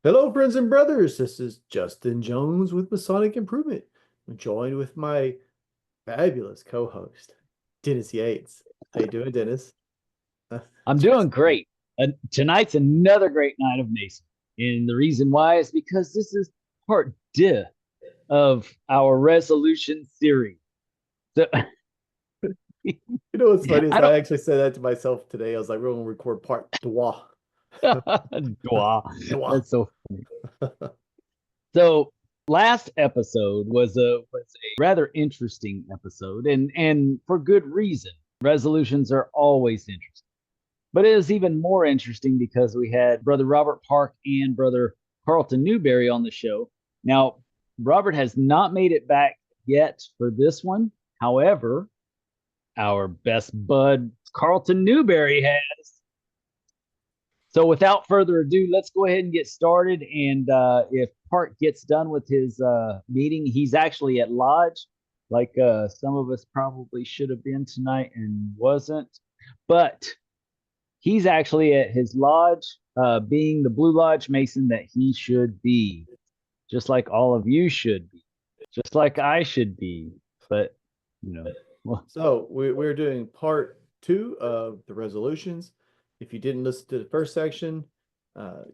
Hello, friends and brothers. This is Justin Jones with Masonic Improvement. I'm joined with my fabulous co-host, Dennis Yates. How you doing, Dennis? I'm Just doing great. Tonight's another great night of Mason. And the reason why is because this is part two of our resolution series. So you know what's funny is I I don't actually said that to myself today. I was like, we're gonna record part trois. Dwa. Trois. That's so funny. So last episode was a rather interesting episode and for good reason. Resolutions are always interesting. But it is even more interesting because we had Brother Robert Park and Brother Carlton Newberry on the show. Now, Robert has not made it back yet for this one. However, our best bud, Carlton Newberry, has. So, without further ado, let's go ahead and get started. And if Park gets done with his meeting, he's actually at Lodge, like some of us probably should have been tonight and wasn't. But he's actually at his lodge, being the Blue Lodge Mason that he should be, just like all of you should be, just like I should be. But, you know, well, So we're doing part two of the resolutions. If you didn't listen to the first section,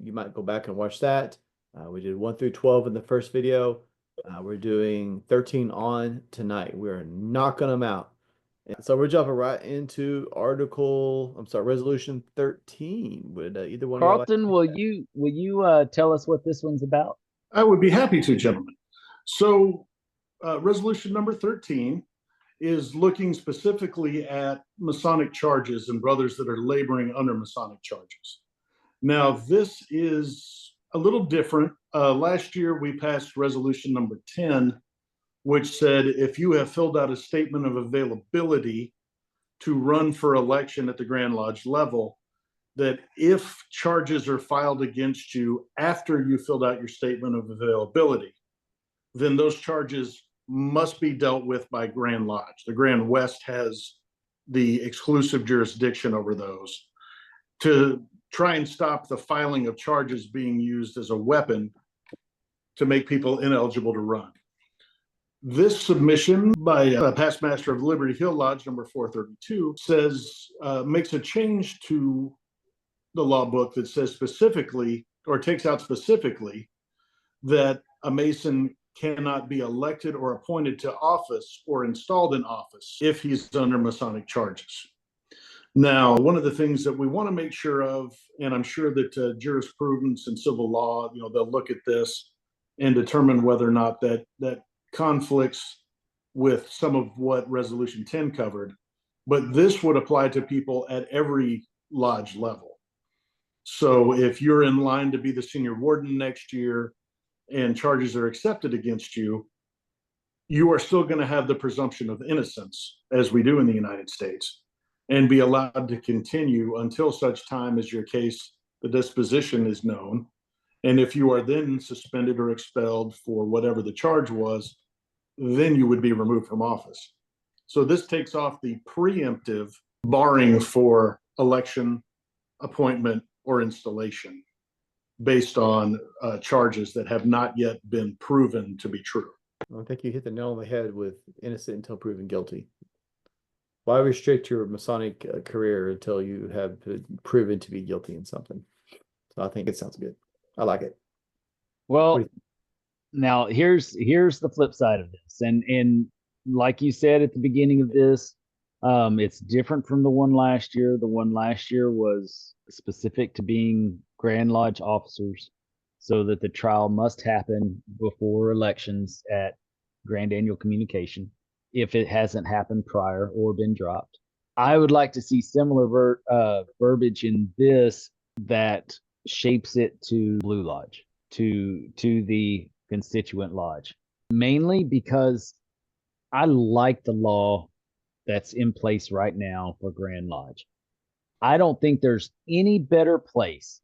you might go back and watch that. We did 1 through 12 in the first video. We're doing 13 on tonight. We're knocking them out. And so we're jumping right into resolution 13. Would either one of y'all like Carlton, to take that? will you tell us what this one's about? I would be happy to, gentlemen. So, resolution number 13 is looking specifically at Masonic charges and brothers that are laboring under Masonic charges. Now, this is a little different. Last year, we passed resolution number 10, which said if you have filled out a statement of availability to run for election at the Grand Lodge level, that if charges are filed against you after you filled out your statement of availability, then those charges must be dealt with by Grand Lodge. The Grand West has the exclusive jurisdiction over those to try and stop the filing of charges being used as a weapon to make people ineligible to run. This submission by a past master of Liberty Hill Lodge number 432 says, makes a change to the law book that says specifically, or takes out specifically, that a Mason cannot be elected or appointed to office or installed in office if he's under Masonic charges. Now, one of the things that we want to make sure of, and I'm sure that jurisprudence and civil law, they'll look at this and determine whether or not that conflicts with some of what Resolution 10 covered, but this would apply to people at every lodge level. So if you're in line to be the senior warden next year and charges are accepted against you, you are still going to have the presumption of innocence, as we do in the United States, and be allowed to continue until such time as your case, the disposition is known. And if you are then suspended or expelled for whatever the charge was, then you would be removed from office. So this takes off the preemptive barring for election, appointment, or installation based on charges that have not yet been proven to be true. I think you hit the nail on the head with innocent until proven guilty. Why restrict your Masonic career until you have been proven to be guilty in something? So I think it sounds good. I like it. What do Well, you now here's the flip side of this, and like you said at the beginning of this, it's different from the one last year. The one last year was specific to being Grand Lodge officers, so that the trial must happen before elections at Grand Annual Communication if it hasn't happened prior or been dropped. I would like to see similar verbiage in this that shapes it to Blue Lodge, to the constituent lodge, mainly because I like the law that's in place right now for Grand Lodge. I don't think there's any better place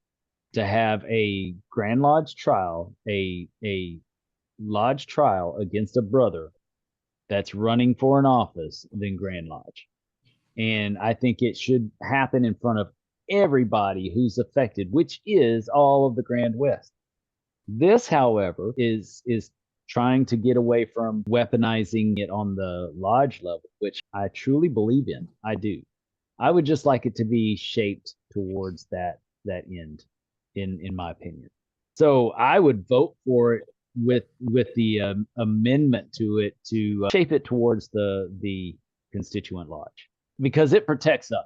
to have a Grand Lodge trial, a lodge trial against a brother that's running for an office than Grand Lodge. And I think it should happen in front of everybody who's affected, which is all of the Grand West. This, however, is trying to get away from weaponizing it on the lodge level, which I truly believe in. I do. I would just like it to be shaped towards that end, in my opinion. So I would vote for it with the amendment to it to shape it towards the constituent lodge, because it protects us.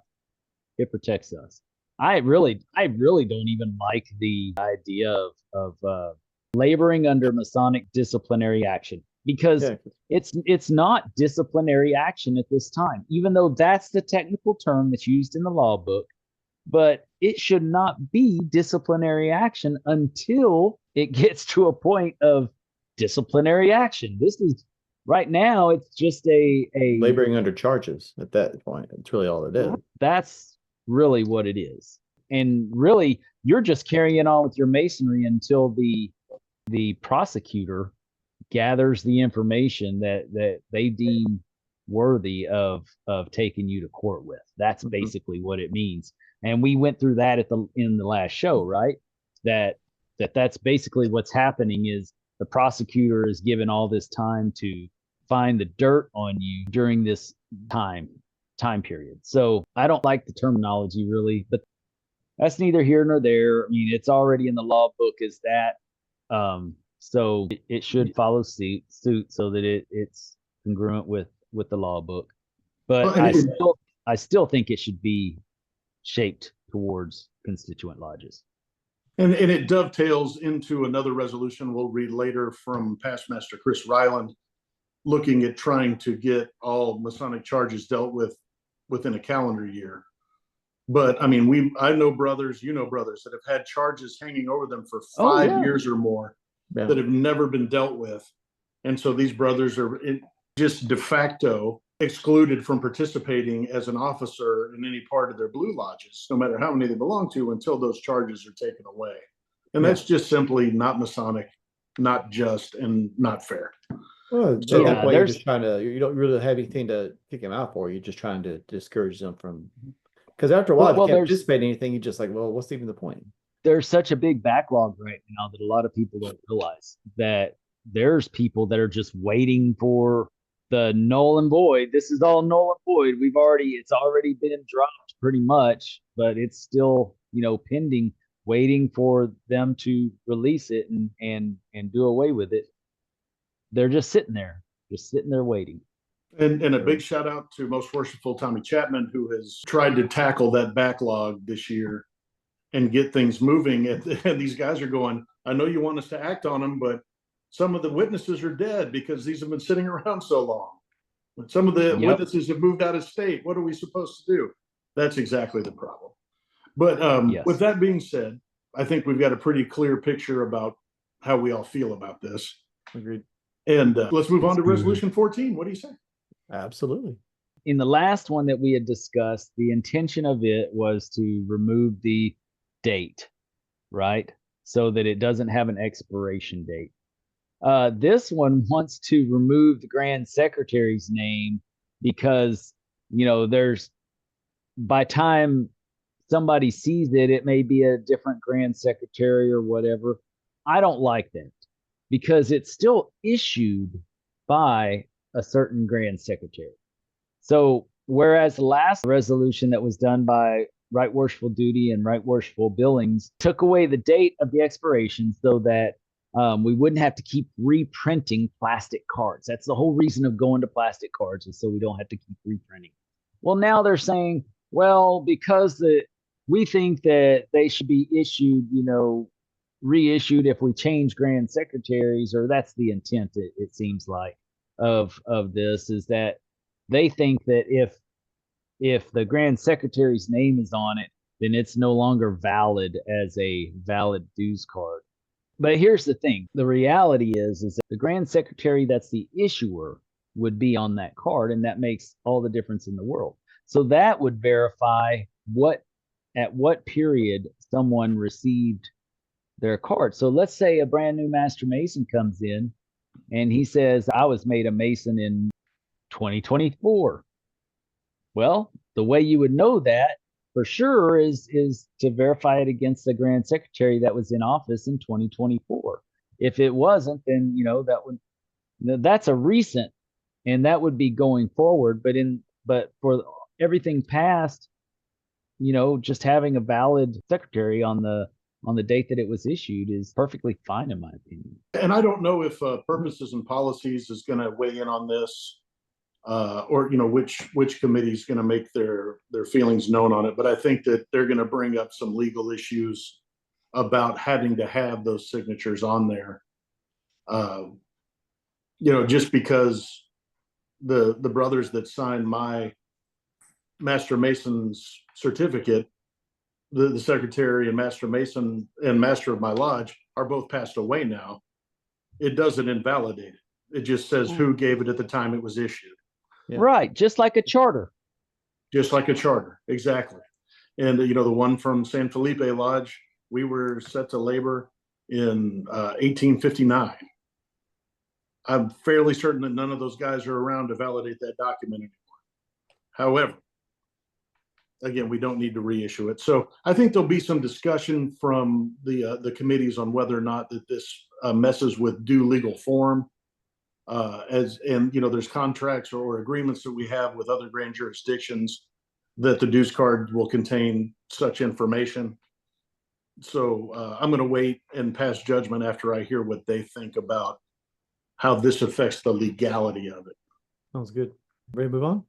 It protects us. I really don't even like the idea of laboring under Masonic disciplinary action, because Yeah. it's not disciplinary action at this time, even though that's the technical term that's used in the law book. But it should not be disciplinary action until it gets to a point of disciplinary action. This is right now, it's just a Laboring under charges at that point. That's really all it is. that's really what it is. And really, you're just carrying on with your masonry until the prosecutor gathers the information that they deem worthy of taking you to court with. That's basically what it means. And we went through that in the last show, right? That's basically what's happening is the prosecutor is given all this time to find the dirt on you during this time period. So I don't like the terminology really, but that's neither here nor there. I mean, it's already in the law book as that. So it should follow suit so that it's congruent with the law book. But I still think it should be shaped towards constituent lodges. And it dovetails into another resolution we'll read later from past Master Chris Ryland, looking at trying to get all Masonic charges dealt with within a calendar year. But I mean, I know brothers, brothers that have had charges hanging over them for 5 years or more that have never been dealt with. And so these brothers are just de facto excluded from participating as an officer in any part of their blue lodges, no matter how many they belong to, until those charges are taken away. And that's just simply not Masonic, not just, and not fair. Well, at that point, you're just trying to, you don't really have anything to kick them out for. You're just trying to discourage them from, because after a while, if you can't participate in anything, you're just like, well, what's even the point? There's such a big backlog right now that a lot of people don't realize that there's people that are just waiting for the null and void. This is all null and void. It's already been dropped pretty much, but it's still, pending, waiting for them to release it and do away with it. They're just sitting there waiting. And a big shout out to Most Worshipful Tommy Chapman, who has tried to tackle that backlog this year and get things moving. And these guys are going, I know you want us to act on them, but some of the witnesses are dead because these have been sitting around so long. But some of the witnesses have moved out of state. What are we supposed to do? That's exactly the problem. But with that being said, I think we've got a pretty clear picture about how we all feel about this. Agreed. And let's move on to Resolution 14. What do you say? Absolutely. In the last one that we had discussed, the intention of it was to remove the date, right? So that it doesn't have an expiration date. This one wants to remove the Grand Secretary's name because, there's, by time somebody sees it, it may be a different Grand Secretary or whatever. I don't like that because it's still issued by a certain Grand Secretary. So whereas the last resolution that was done by Right Worshipful Duty and Right Worshipful Billings took away the date of the expiration so that we wouldn't have to keep reprinting plastic cards. That's the whole reason of going to plastic cards, is so we don't have to keep reprinting. Well, now they're saying, well, because we think that they should be issued, reissued if we change Grand Secretaries, or that's the intent, it seems like, of this, is that they think that if the Grand Secretary's name is on it, then it's no longer valid as a valid dues card. But here's the thing. The reality is that the Grand Secretary that's the issuer would be on that card, and that makes all the difference in the world. So that would verify at what period someone received their card. So let's say a brand new Master Mason comes in and he says, I was made a Mason in 2024. Well, the way you would know that for sure is to verify it against the Grand Secretary that was in office in 2024. If it wasn't, then, that's a recent, and that would be going forward. But for everything past, just having a valid secretary on the date that it was issued is perfectly fine, in my opinion. And I don't know if purposes and policies is going to weigh in on this, or which committee is going to make their feelings known on it. But I think that they're going to bring up some legal issues about having to have those signatures on there. Just because the brothers that signed my Master Mason's certificate, the secretary and Master Mason and Master of my lodge, are both passed away now. It doesn't invalidate it. It just says who gave it at the time it was issued. Yeah. Right, just like a charter. Just like a charter, exactly. And the one from San Felipe Lodge, we were set to labor in 1859. I'm fairly certain that none of those guys are around to validate that document anymore. However, again, we don't need to reissue it. So I think there'll be some discussion from the committees on whether or not that this messes with due legal form. There's contracts or agreements that we have with other grand jurisdictions that the dues card will contain such information. So I'm going to wait and pass judgment after I hear what they think about how this affects the legality of it. Sounds good. Ready to move on?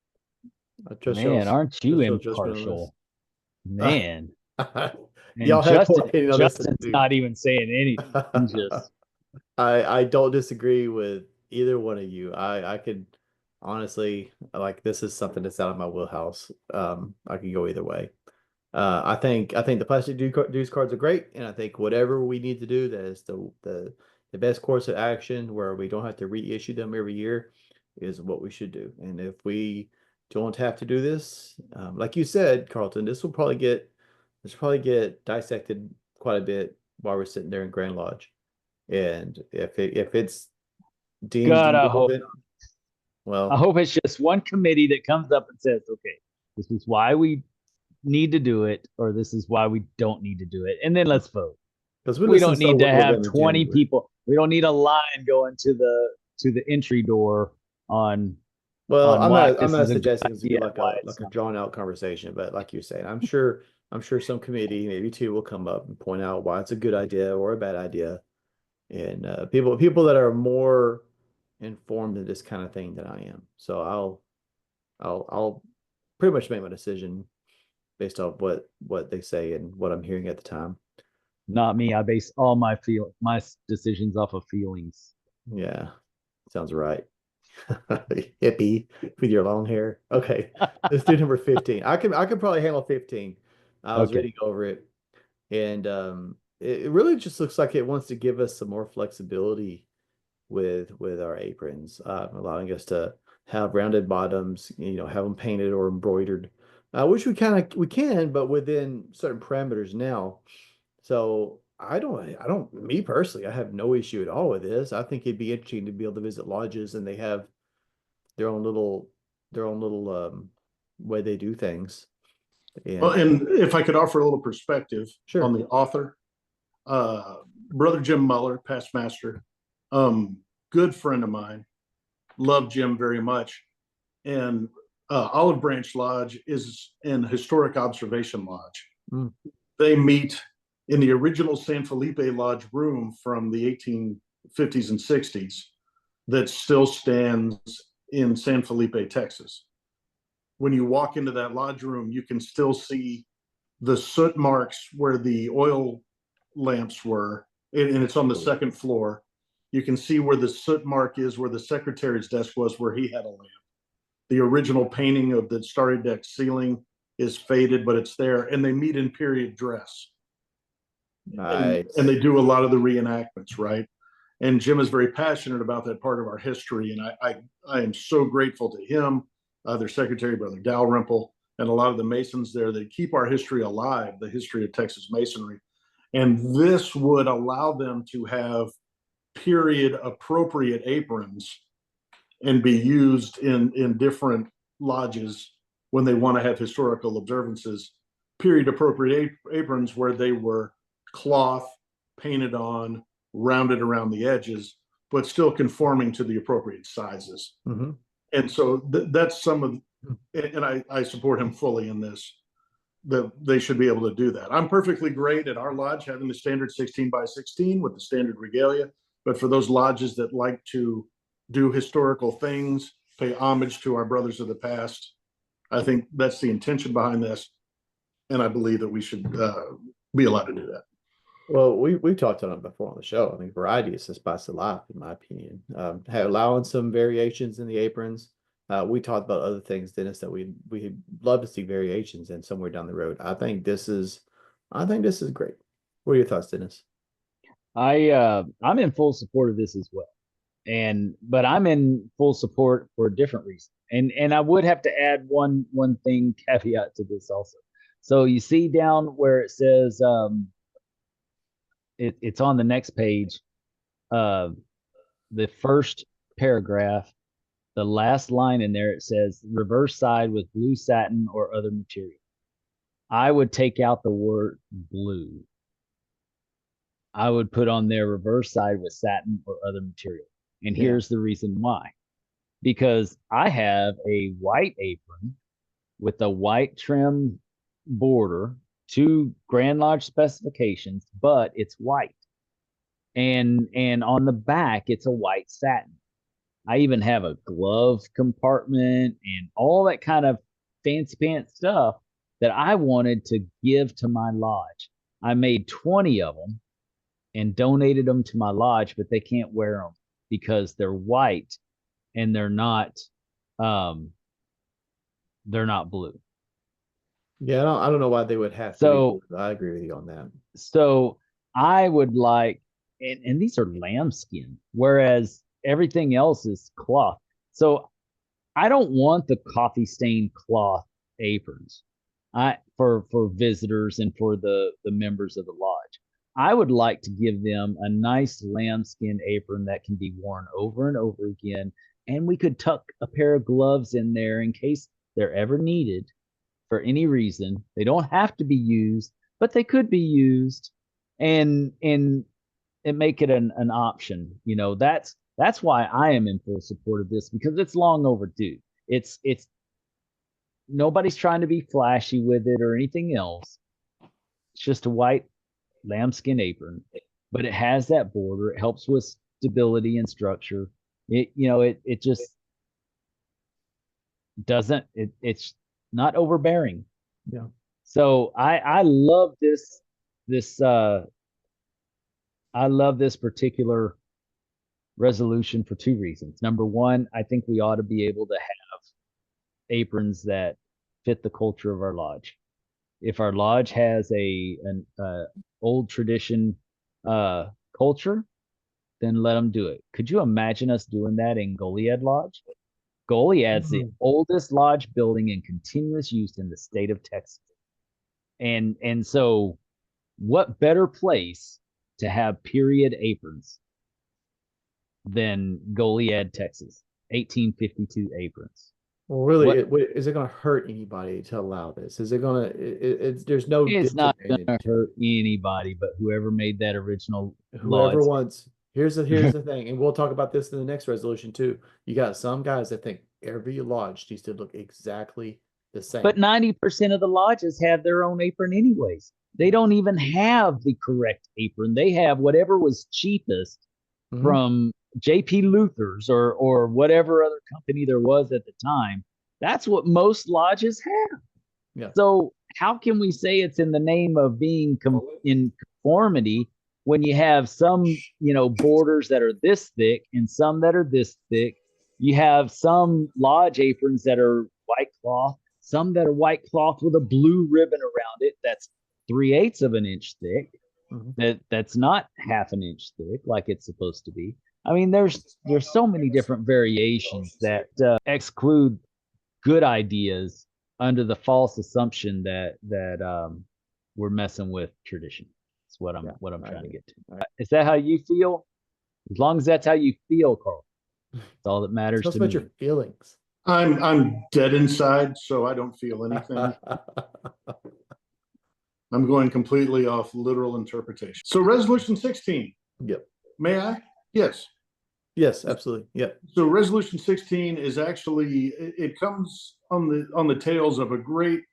Man, aren't you impartial? Man. Y'all have Justin's not even saying anything. Just I don't disagree with either one of you. I could honestly, like, this is something that's out of my wheelhouse. I could go either way. I think the plastic dues cards are great, and I think whatever we need to do, that is the best course of action, where we don't have to reissue them every year, is what we should do. And if we don't have to do this, like you said, Carlton, this will probably get dissected quite a bit while we're sitting there in Grand Lodge. And if it's deemed irrelevant, well, I hope it's just one committee that comes up and says, okay, this is why we need to do it, or this is why we don't need to do it, and then let's vote. Because we don't need to have 20 people. We don't need a line going to the entry door on. Well, I'm not suggesting it's be like a drawn out conversation, but like you're saying, I'm sure some committee, maybe two, will come up and point out why it's a good idea or a bad idea. And people that are more informed of this kind of thing than I am. So I'll pretty much make my decision based off what they say and what I'm hearing at the time. Not me. I base all my decisions off of feelings. Yeah, sounds right. Hippie with your long hair. Okay, let's do number 15. I could probably handle 15. I was reading over it, and it really just looks like it wants to give us some more flexibility with our aprons, allowing us to have rounded bottoms, have them painted or embroidered, which we can, but within certain parameters now. So me personally, I have no issue at all with this. I think it'd be interesting to be able to visit lodges, and they have their own little way they do things. And if I could offer a little perspective on the author, Brother Jim Muller, past master, good friend of mine, love Jim very much. And Olive Branch Lodge is an historic observation lodge. They meet in the original San Felipe Lodge room from the 1850s and 60s that still stands in San Felipe, Texas. When you walk into that lodge room, you can still see the soot marks where the oil lamps were, and it's on the second floor. You can see where the soot mark is, where the secretary's desk was, where he had a lamp. The original painting of the starry deck ceiling is faded, but it's there, and they meet in period dress. Nice. And they do a lot of the reenactments, right? And Jim is very passionate about that part of our history, and I am so grateful to him, their secretary, Brother Dalrymple, and a lot of the Masons there that keep our history alive, the history of Texas Masonry. And this would allow them to have period appropriate aprons and be used in different lodges when they want to have historical observances, period appropriate aprons where they were cloth painted on rounded around the edges, but still conforming to the appropriate sizes. Mm-hmm. And so that's some of, and I support him fully in this, that they should be able to do that. I'm perfectly great at our lodge having the standard 16 by 16 with the standard regalia. But for those lodges that like to do historical things, pay homage to our brothers of the past, I think that's the intention behind this. And I believe that we should be allowed to do that. Well, we've talked on it before on the show. I mean, variety is the spice of life, in my opinion. Allowing some variations in the aprons. We talked about other things, Dennis, that we'd love to see variations in somewhere down the road. I think this is great. What are your thoughts, Dennis? I'm in full support of this as well. But I'm in full support for a different reason. And I would have to add one thing caveat to this also. So you see down where it says it's on the next page, the first paragraph, the last line in there, it says reverse side with blue satin or other material. I would take out the word blue. I would put on there reverse side with satin or other material. And here's the reason why. Because I have a white apron with a white trim border, 2 Grand Lodge specifications, but it's white. And on the back, it's a white satin. I even have a glove compartment and all that kind of fancy pants stuff that I wanted to give to my lodge. I made 20 of them and donated them to my lodge, but they can't wear them because they're white and they're not blue. Yeah, I don't know why they would have to. I agree with you on that. So I would like, and these are lambskin, whereas everything else is cloth. So I don't want the coffee stained cloth aprons for visitors and for the members of the lodge. I would like to give them a nice lambskin apron that can be worn over and over again. And we could tuck a pair of gloves in there in case they're ever needed for any reason. They don't have to be used, but they could be used, and make it an option. You know, that's why I am in full support of this, because it's long overdue. It's nobody's trying to be flashy with it or anything else. It's just a white lambskin apron, but it has that border. It helps with stability and structure. It just doesn't, it's not overbearing. Yeah. So I love this particular resolution for 2 reasons. Number one, I think we ought to be able to have aprons that fit the culture of our lodge. If our lodge has an old tradition culture, then let them do it. Could you imagine us doing that in Goliad Lodge? Goliad's the oldest lodge building in continuous use in the state of Texas. And so what better place to have period aprons than Goliad, Texas? 1852 aprons. Well, really, is it going to hurt anybody to allow this? Is it going to? There's no. It's not going to hurt anybody, but whoever made that original. Whoever wants. Here's the thing, and we'll talk about this in the next resolution too. You got some guys that think every lodge needs to look exactly the same. But 90% of the lodges have their own apron anyways. They don't even have the correct apron. They have whatever was cheapest from J.P. Luther's or whatever other company there was at the time. That's what most lodges have. Yeah. So how can we say it's in the name of being in conformity when you have some, borders that are this thick and some that are this thick? You have some lodge aprons that are white cloth, some that are white cloth with a blue ribbon around it that's 3/8 of an inch thick. That's not 1/2 an inch thick like it's supposed to be. I mean, there's so many different variations that exclude good ideas under the false assumption that we're messing with tradition. That's what I'm trying to get to. Right. Is that how you feel? As long as that's how you feel, Carl, that's all that matters to me. About your feelings. I'm dead inside, so I don't feel anything. I'm going completely off literal interpretation. So resolution 16. Yep. May I? Yes. Yes, absolutely. Yep. So resolution 16 is actually, it comes on the tails of a great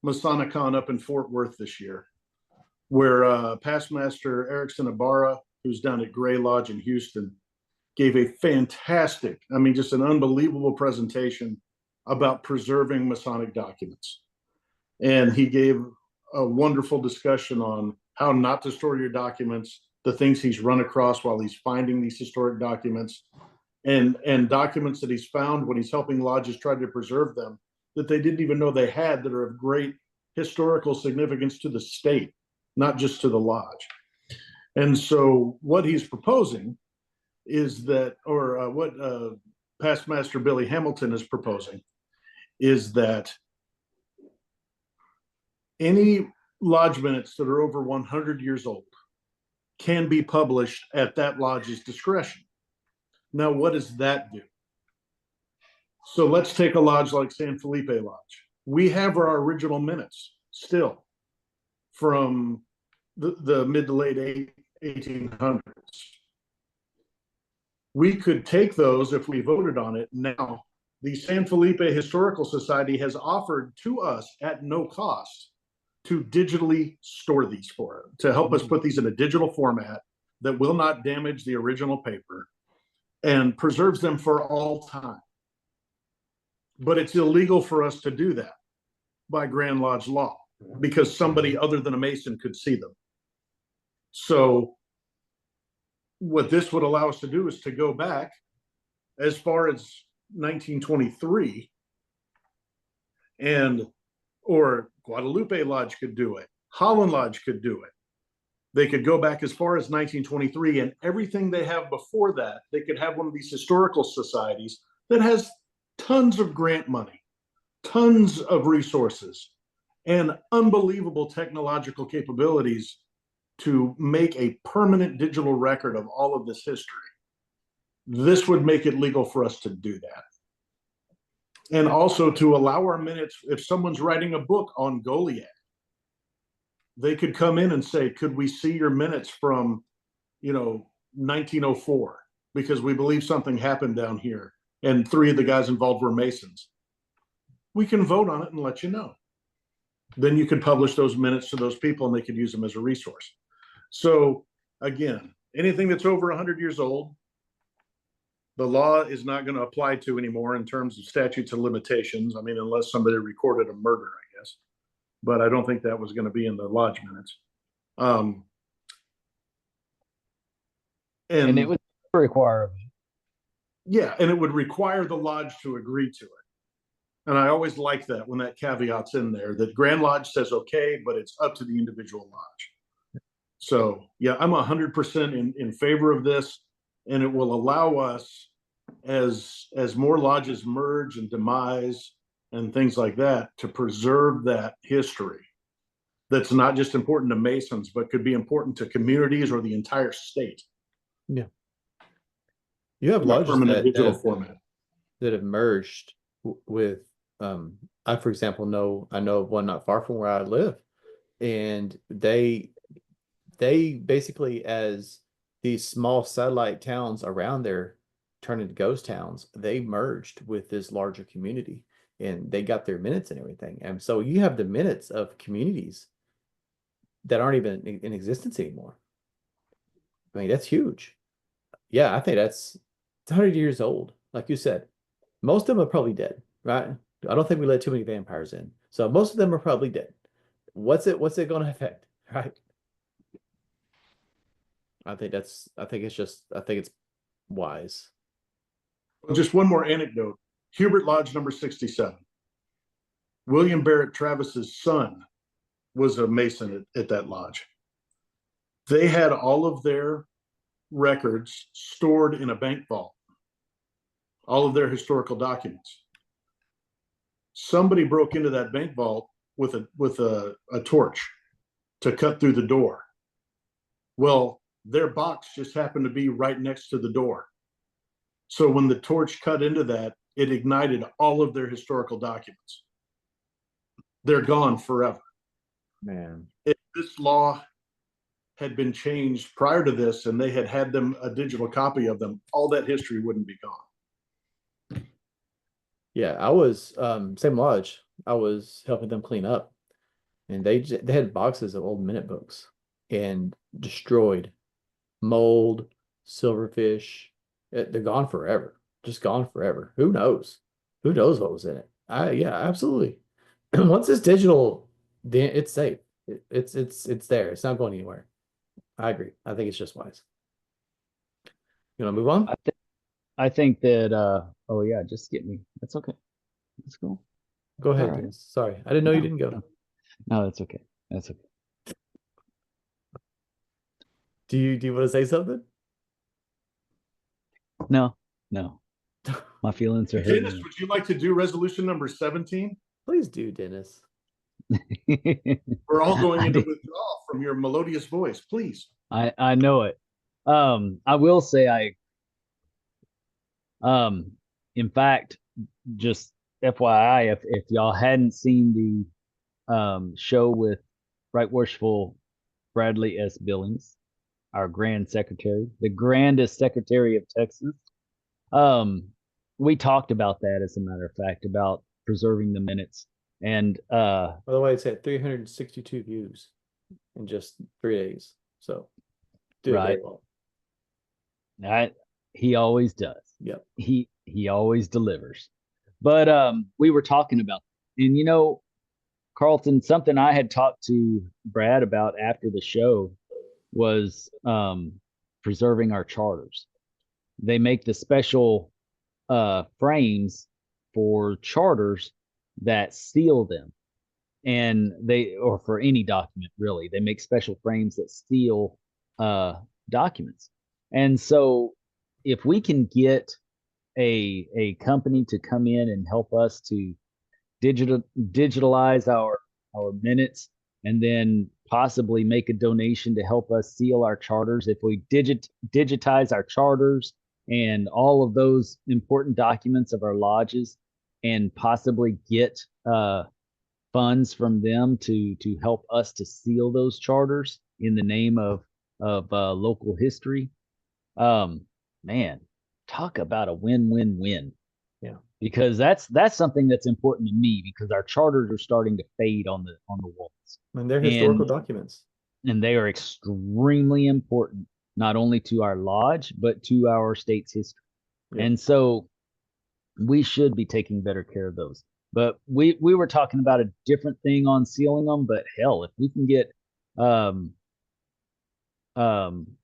Masonicon up in Fort Worth this year, where past master Erickson Ibarra, who's down at Gray Lodge in Houston, gave a fantastic, I mean, just an unbelievable presentation about preserving Masonic documents. And he gave a wonderful discussion on how not to store your documents, the things he's run across while he's finding these historic documents, and documents that he's found when he's helping lodges try to preserve them that they didn't even know they had, that are of great historical significance to the state, not just to the lodge. And so what he's proposing is that, or what past master Billy Hamilton is proposing, is that any lodge minutes that are over 100 years old can be published at that lodge's discretion. Now, what does that do? So let's take a lodge like San Felipe Lodge. We have our original minutes still from the mid to late 1800s. We could take those if we voted on it. Now, the San Felipe Historical Society has offered to us at no cost to digitally store these for it, to help us put these in a digital format that will not damage the original paper and preserves them for all time. But it's illegal for us to do that by Grand Lodge law because somebody other than a Mason could see them. So what this would allow us to do is to go back as far as 1923, and or Guadalupe Lodge could do it, Holland Lodge could do it. They could go back as far as 1923, and everything they have before that, they could have one of these historical societies that has tons of grant money, tons of resources, and unbelievable technological capabilities to make a permanent digital record of all of this history. This would make it legal for us to do that. And also to allow our minutes, if someone's writing a book on Goliad, they could come in and say, could we see your minutes from, 1904? Because we believe something happened down here and 3 of the guys involved were Masons. We can vote on it and let you know. Then you could publish those minutes to those people and they could use them as a resource. So again, anything that's over 100 years old, the law is not going to apply to anymore in terms of statutes and limitations. I mean, unless somebody recorded a murder, I guess. But I don't think that was going to be in the lodge minutes. And it would require. Yeah, and it would require the lodge to agree to it. And I always like that when that caveat's in there, that Grand Lodge says okay, but it's up to the individual lodge. So yeah, I'm 100% in favor of this, and it will allow us, as more lodges merge and demise and things like that, to preserve that history that's not just important to Masons, but could be important to communities or the entire state. Yeah. You have lodges that have merged with, I, for example, I know of one not far from where I live, and they basically, as these small satellite towns around there turn into ghost towns, they merged with this larger community and they got their minutes and everything. And so you have the minutes of communities that aren't even in existence anymore. I mean, that's huge. Yeah, I think it's 100 years old. Like you said, most of them are probably dead, right? I don't think we let too many vampires in. So most of them are probably dead. What's it going to affect, right? I think it's wise. Just one more anecdote. Hubert Lodge number 67. William Barrett Travis's son was a Mason at that lodge. They had all of their records stored in a bank vault, all of their historical documents. Somebody broke into that bank vault with a torch to cut through the door. Well, their box just happened to be right next to the door. So when the torch cut into that, it ignited all of their historical documents. They're gone forever. Man. If this law had been changed prior to this and they had them a digital copy of them, all that history wouldn't be gone. Yeah, I was same lodge. I was helping them clean up, and they had boxes of old minute books and destroyed, mold, silverfish. They're gone forever. Just gone forever. Who knows? Who knows what was in it? Yeah, absolutely. Once it's digital, then it's safe. It's there. It's not going anywhere. I agree. I think it's just wise. You want to move on? I think that oh yeah, just skip me. That's okay. That's cool. Go ahead, All right. Dennis. Sorry, I didn't know you didn't go. No, that's okay. That's okay. Do you want to say something? No, no. My feelings are Dennis, hurt. would you like to do resolution number 17? Please do, Dennis. We're all going into withdrawal from your melodious voice. Please. I know it. I will say in fact, just FYI, if y'all hadn't seen the show with Right Worshipful Bradley S. Billings, our Grand Secretary, the grandest Secretary of Texas, we talked about that, as a matter of fact, about preserving the minutes. And By the way, it's at 362 views in just 3 days. So do it very well. He always does. Yep. He always delivers. But we were talking about, and you know, Carlton, something I had talked to Brad about after the show was preserving our charters. They make the special frames for charters that seal them, and or for any document really, they make special frames that seal documents. And so if we can get a company to come in and help us to digitalize our minutes, and then possibly make a donation to help us seal our charters, if we digitize our charters and all of those important documents of our lodges, and possibly get funds from them to help us to seal those charters in the name of local history, man, talk about a win-win-win. Yeah, because that's something that's important to me, because our charters are starting to fade on the walls, and they're historical documents, and they are extremely important, not only to our lodge but to our state's history. Yep. And so we should be taking better care of those. But we were talking about a different thing on sealing them. But hell, if we can get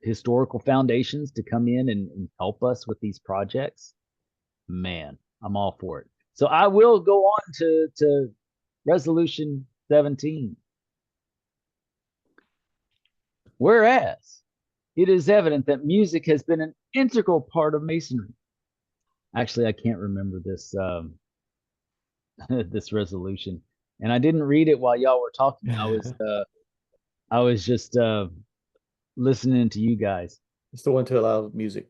historical foundations to come in and help us with these projects, man, I'm all for it. So I will go on to resolution 17. Whereas it is evident that music has been an integral part of Masonry. Actually, I can't remember this this resolution, and I didn't read it while y'all were talking. I was just listening to you guys. It's the one to allow music.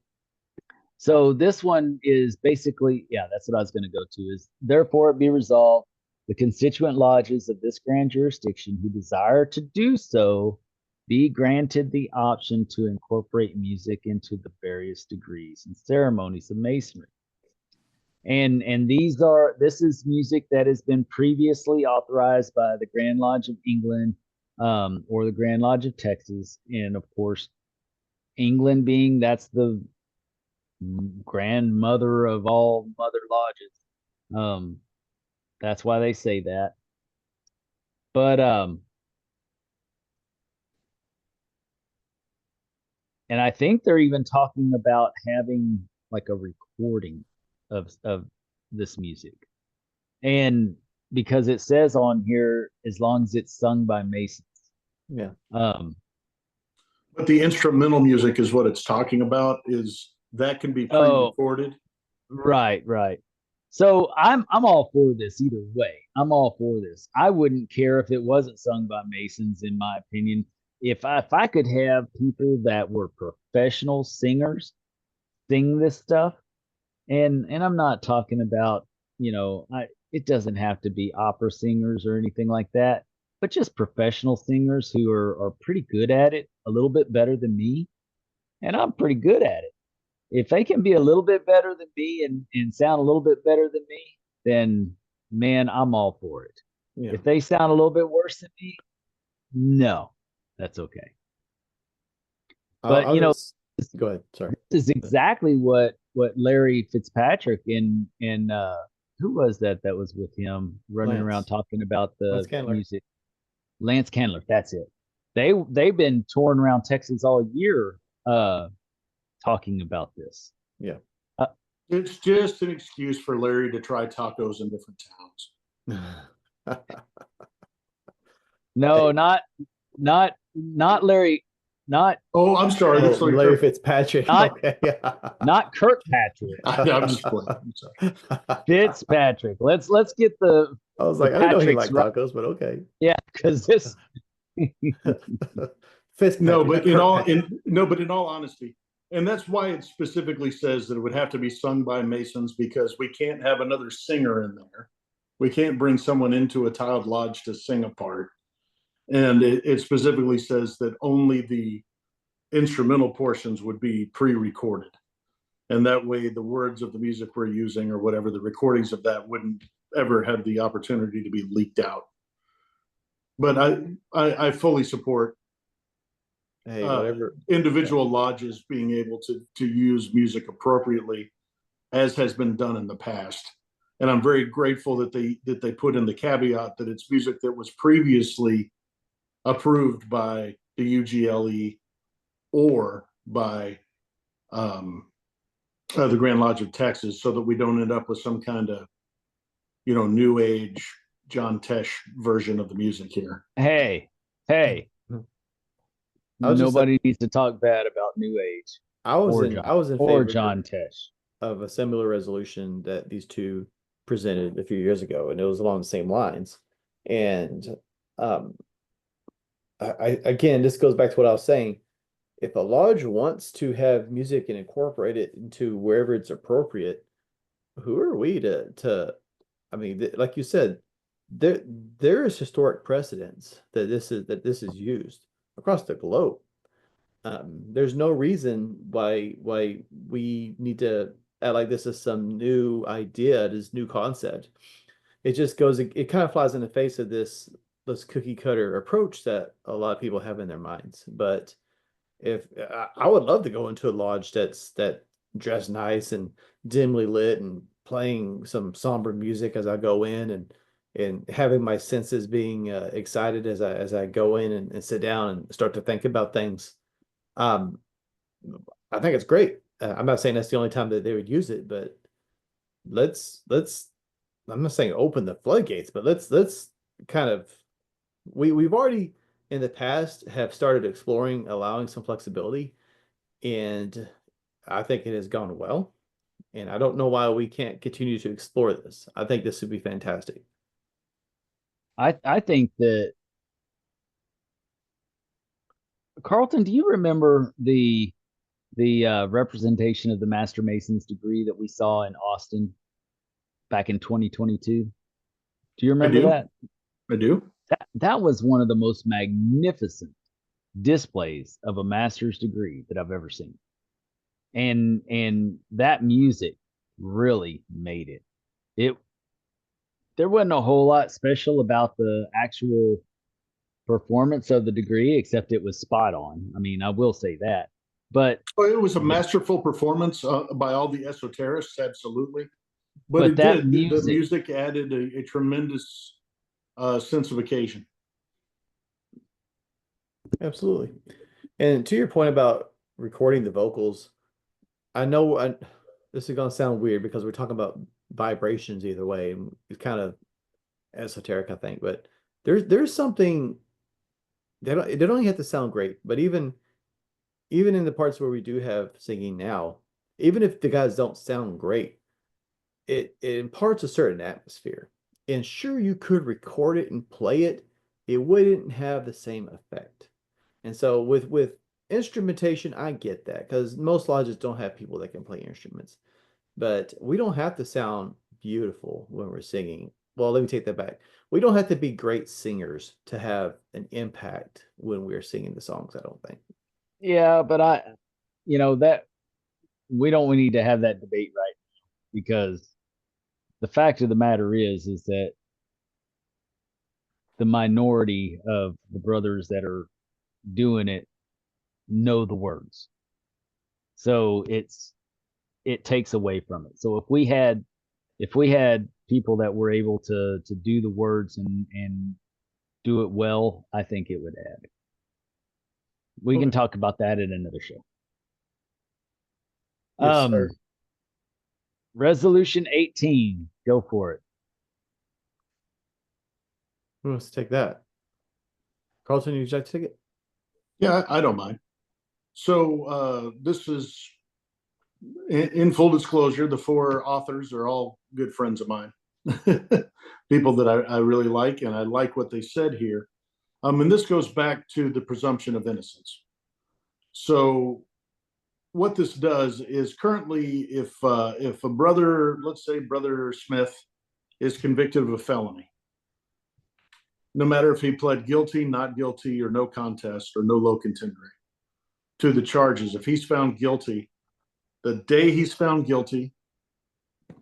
So this one is basically, yeah, that's what I was going to go to, is therefore it be resolved, the constituent lodges of this grand jurisdiction who desire to do so be granted the option to incorporate music into the various degrees and ceremonies of Masonry. And this is music that has been previously authorized by the Grand Lodge of England, or the Grand Lodge of Texas. And of course, England being, that's the grandmother of all mother lodges. That's why they say that. But and I think they're even talking about having like a recording of this music. And because it says on here, as long as it's sung by Masons. Yeah. But the instrumental music is what it's talking about, is that can be pre-recorded. Right. So I'm all for this either way. I'm all for this. I wouldn't care if it wasn't sung by Masons, in my opinion. If I could have people that were professional singers sing this stuff, and I'm not talking about, it doesn't have to be opera singers or anything like that, but just professional singers who are pretty good at it, a little bit better than me, and I'm pretty good at it. If they can be a little bit better than me and sound a little bit better than me, then man, I'm all for it. Yeah. If they sound a little bit worse than me, no, that's okay. But I'll just go ahead. Sorry. this is exactly what Larry Fitzpatrick and who was that was with him running around Lance. talking about the Lance Candler. music? Lance Candler, that's it. They've been touring around Texas all year talking about this. Yeah. It's just an excuse for Larry to try tacos in different towns. No, not Larry, not Oh, I'm sorry. That's Oh, Larry Fitzpatrick. Not- Okay. not Kirkpatrick. I'm just playing. I'm sorry. Fitzpatrick. Let's get the I was like, I didn't know he liked Patrick's tacos, but okay. yeah, because this Fitzpatrick. No, but not in all honesty, and that's why it specifically says that it would have to be sung by Masons, because we can't have another singer in there. We can't bring someone into a tiled lodge to sing a part. And it specifically says that only the instrumental portions would be pre-recorded. And that way the words of the music we're using or whatever, the recordings of that wouldn't ever have the opportunity to be leaked out. But I fully support Hey, whatever. individual lodges being able to use music appropriately, as has been done in the past. And I'm very grateful that they put in the caveat that it's music that was previously approved by the UGLE or by the Grand Lodge of Texas, so that we don't end up with some kind of, new age John Tesh version of the music here. hey. Nobody needs to talk bad about New Age. I was in favor John Tesh of a similar resolution that these two presented a few years ago, and it was along the same lines. And I again, this goes back to what I was saying. If a lodge wants to have music and incorporate it into wherever it's appropriate, who are we to I mean, like you said, there is historic precedence that this is used across the globe. There's no reason why we need to act like this is some new idea, this new concept. It just goes, it kind of flies in the face of this cookie cutter approach that a lot of people have in their minds. But if I would love to go into a lodge that dressed nice and dimly lit and playing some somber music as I go in, and having my senses being excited as I go in and sit down and start to think about things. I think it's great. I'm not saying that's the only time that they would use it, but let's I'm not saying open the floodgates, but let's kind of we've already in the past have started exploring allowing some flexibility, and I think it has gone well. And I don't know why we can't continue to explore this. I think this would be fantastic. I think that Carlton, do you remember the representation of the Master Mason's degree that we saw in Austin back in 2022? Do you remember that? I do. That was one of the most magnificent displays of a master's degree that I've ever seen. And that music really made it. There wasn't a whole lot special about the actual performance of the degree, except it was spot on. I mean, I will say that. But it was a masterful performance by all the esoterists, absolutely. But that the music added a tremendous sense of occasion. Absolutely. And to your point about recording the vocals, I know this is going to sound weird because we're talking about vibrations either way, and it's kind of esoteric, I think, but there's something they don't have to sound great, but even in the parts where we do have singing now, even if the guys don't sound great, it imparts a certain atmosphere. And sure, you could record it and play it, it wouldn't have the same effect. And so with instrumentation, I get that, because most lodges don't have people that can play instruments. But we don't have to sound beautiful when we're singing. Well, let me take that back. We don't have to be great singers to have an impact when we're singing the songs, I don't think. Yeah, but that we don't need to have that debate right now, because the fact of the matter is that the minority of the brothers that are doing it know the words. So it takes away from it. So if we had people that were able to do the words and do it well, I think it would add. We can Okay. talk about that in another show. Yes, sir. Resolution 18. Go for it. Who wants to take that? Carlton, you like to take it? Yeah, I don't mind. So this is in full disclosure, the four authors are all good friends of mine. People that I really like, and I like what they said here. And this goes back to the presumption of innocence. So what this does is currently, if a brother, let's say Brother Smith, is convicted of a felony, no matter if he pled guilty, not guilty, or no contest, or no low contendere to the charges, if he's found guilty, the day he's found guilty,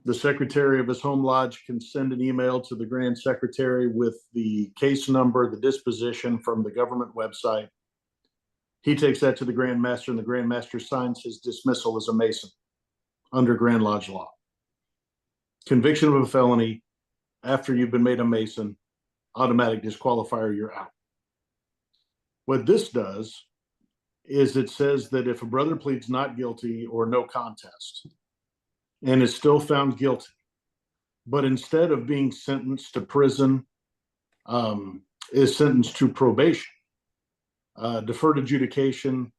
the secretary of his home lodge can send an email to the grand secretary with the case number, the disposition from the government website. He takes that to the Grand Master, and the Grand Master signs his dismissal as a Mason under Grand Lodge law. Conviction of a felony after you've been made a Mason, automatic disqualifier, you're out. What this does is it says that if a brother pleads not guilty or no contest and is still found guilty, but instead of being sentenced to prison, is sentenced to probation, deferred adjudication,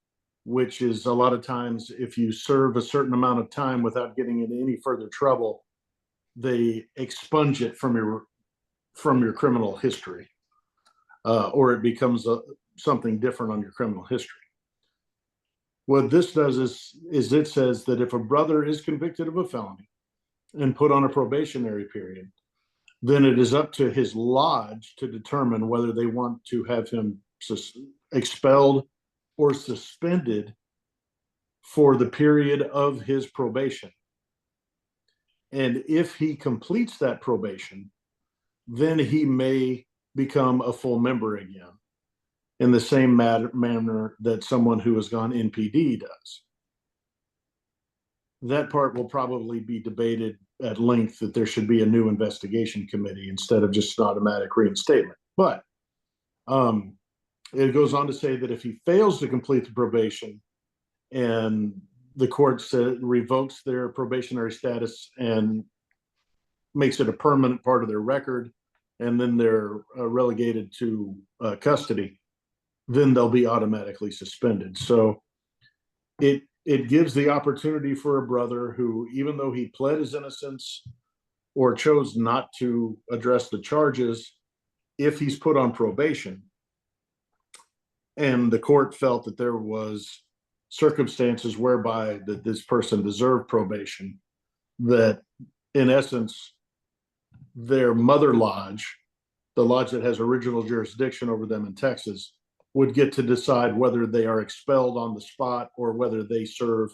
which is a lot of times if you serve a certain amount of time without getting into any further trouble, they expunge it from your criminal history, or it becomes something different on your criminal history. What this does is it says that if a brother is convicted of a felony and put on a probationary period, then it is up to his lodge to determine whether they want to have him expelled or suspended for the period of his probation. And if he completes that probation, then he may become a full member again in the same manner that someone who has gone NPD does. That part will probably be debated at length, that there should be a new investigation committee instead of just an automatic reinstatement. But it goes on to say that if he fails to complete the probation and the court revokes their probationary status and makes it a permanent part of their record, and then they're relegated to custody, then they'll be automatically suspended. So it gives the opportunity for a brother who, even though he pled his innocence or chose not to address the charges, if he's put on probation and the court felt that there was circumstances whereby that this person deserved probation, that in essence, their mother lodge, the lodge that has original jurisdiction over them in Texas, would get to decide whether they are expelled on the spot or whether they serve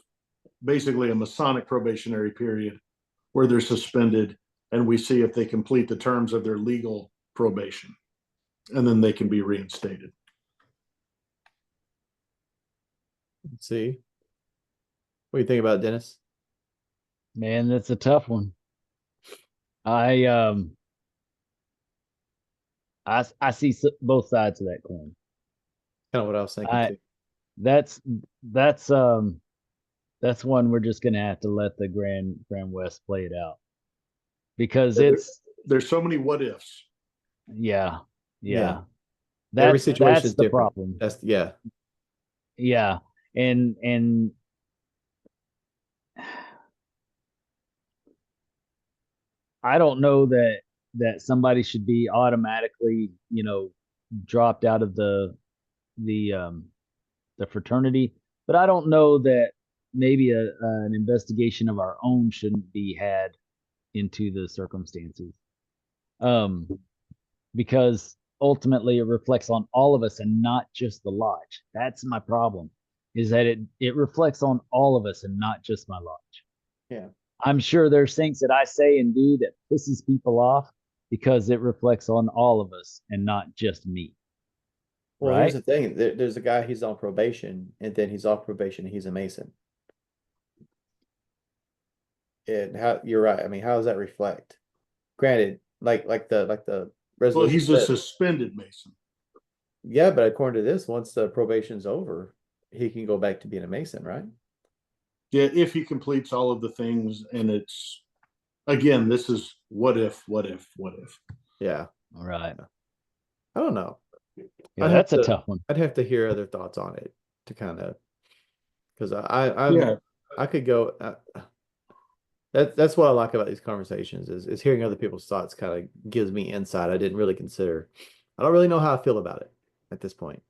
basically a Masonic probationary period where they're suspended, and we see if they complete the terms of their legal probation, and then they can be reinstated. Let's see. What do you think about it, Dennis? Man, that's a tough one. I see both sides of that coin. Kind of what I was thinking too. That's one we're just gonna have to let the Grand West play it out, because there's so many what ifs. Yeah. Every situation is the different. problem. Yeah. And I don't know that somebody should be automatically, dropped out of the fraternity, but I don't know that maybe an investigation of our own shouldn't be had into the circumstances, because ultimately it reflects on all of us and not just the lodge. That's my problem. is that it reflects on all of us and not just my lodge. Yeah. I'm sure there's things that I say and do that pisses people off because it reflects on all of us and not just me. Well, here's Right? the thing. There's a guy, he's on probation, and then he's off probation, and he's a Mason. And how you're right. I mean, how does that reflect? Granted, like the Well, resolution he's a said, suspended Mason. yeah, but according to this, once the probation's over, he can go back to being a Mason, right? Yeah, if he completes all of the things, and it's again, this is what if. Yeah. All right. I don't know. Yeah, that's a tough one. I'd have to hear other thoughts on it to kind of, because Yeah. I could go. That's what I like about these conversations is hearing other people's thoughts kind of gives me insight I didn't really consider. I don't really know how I feel about it at this point.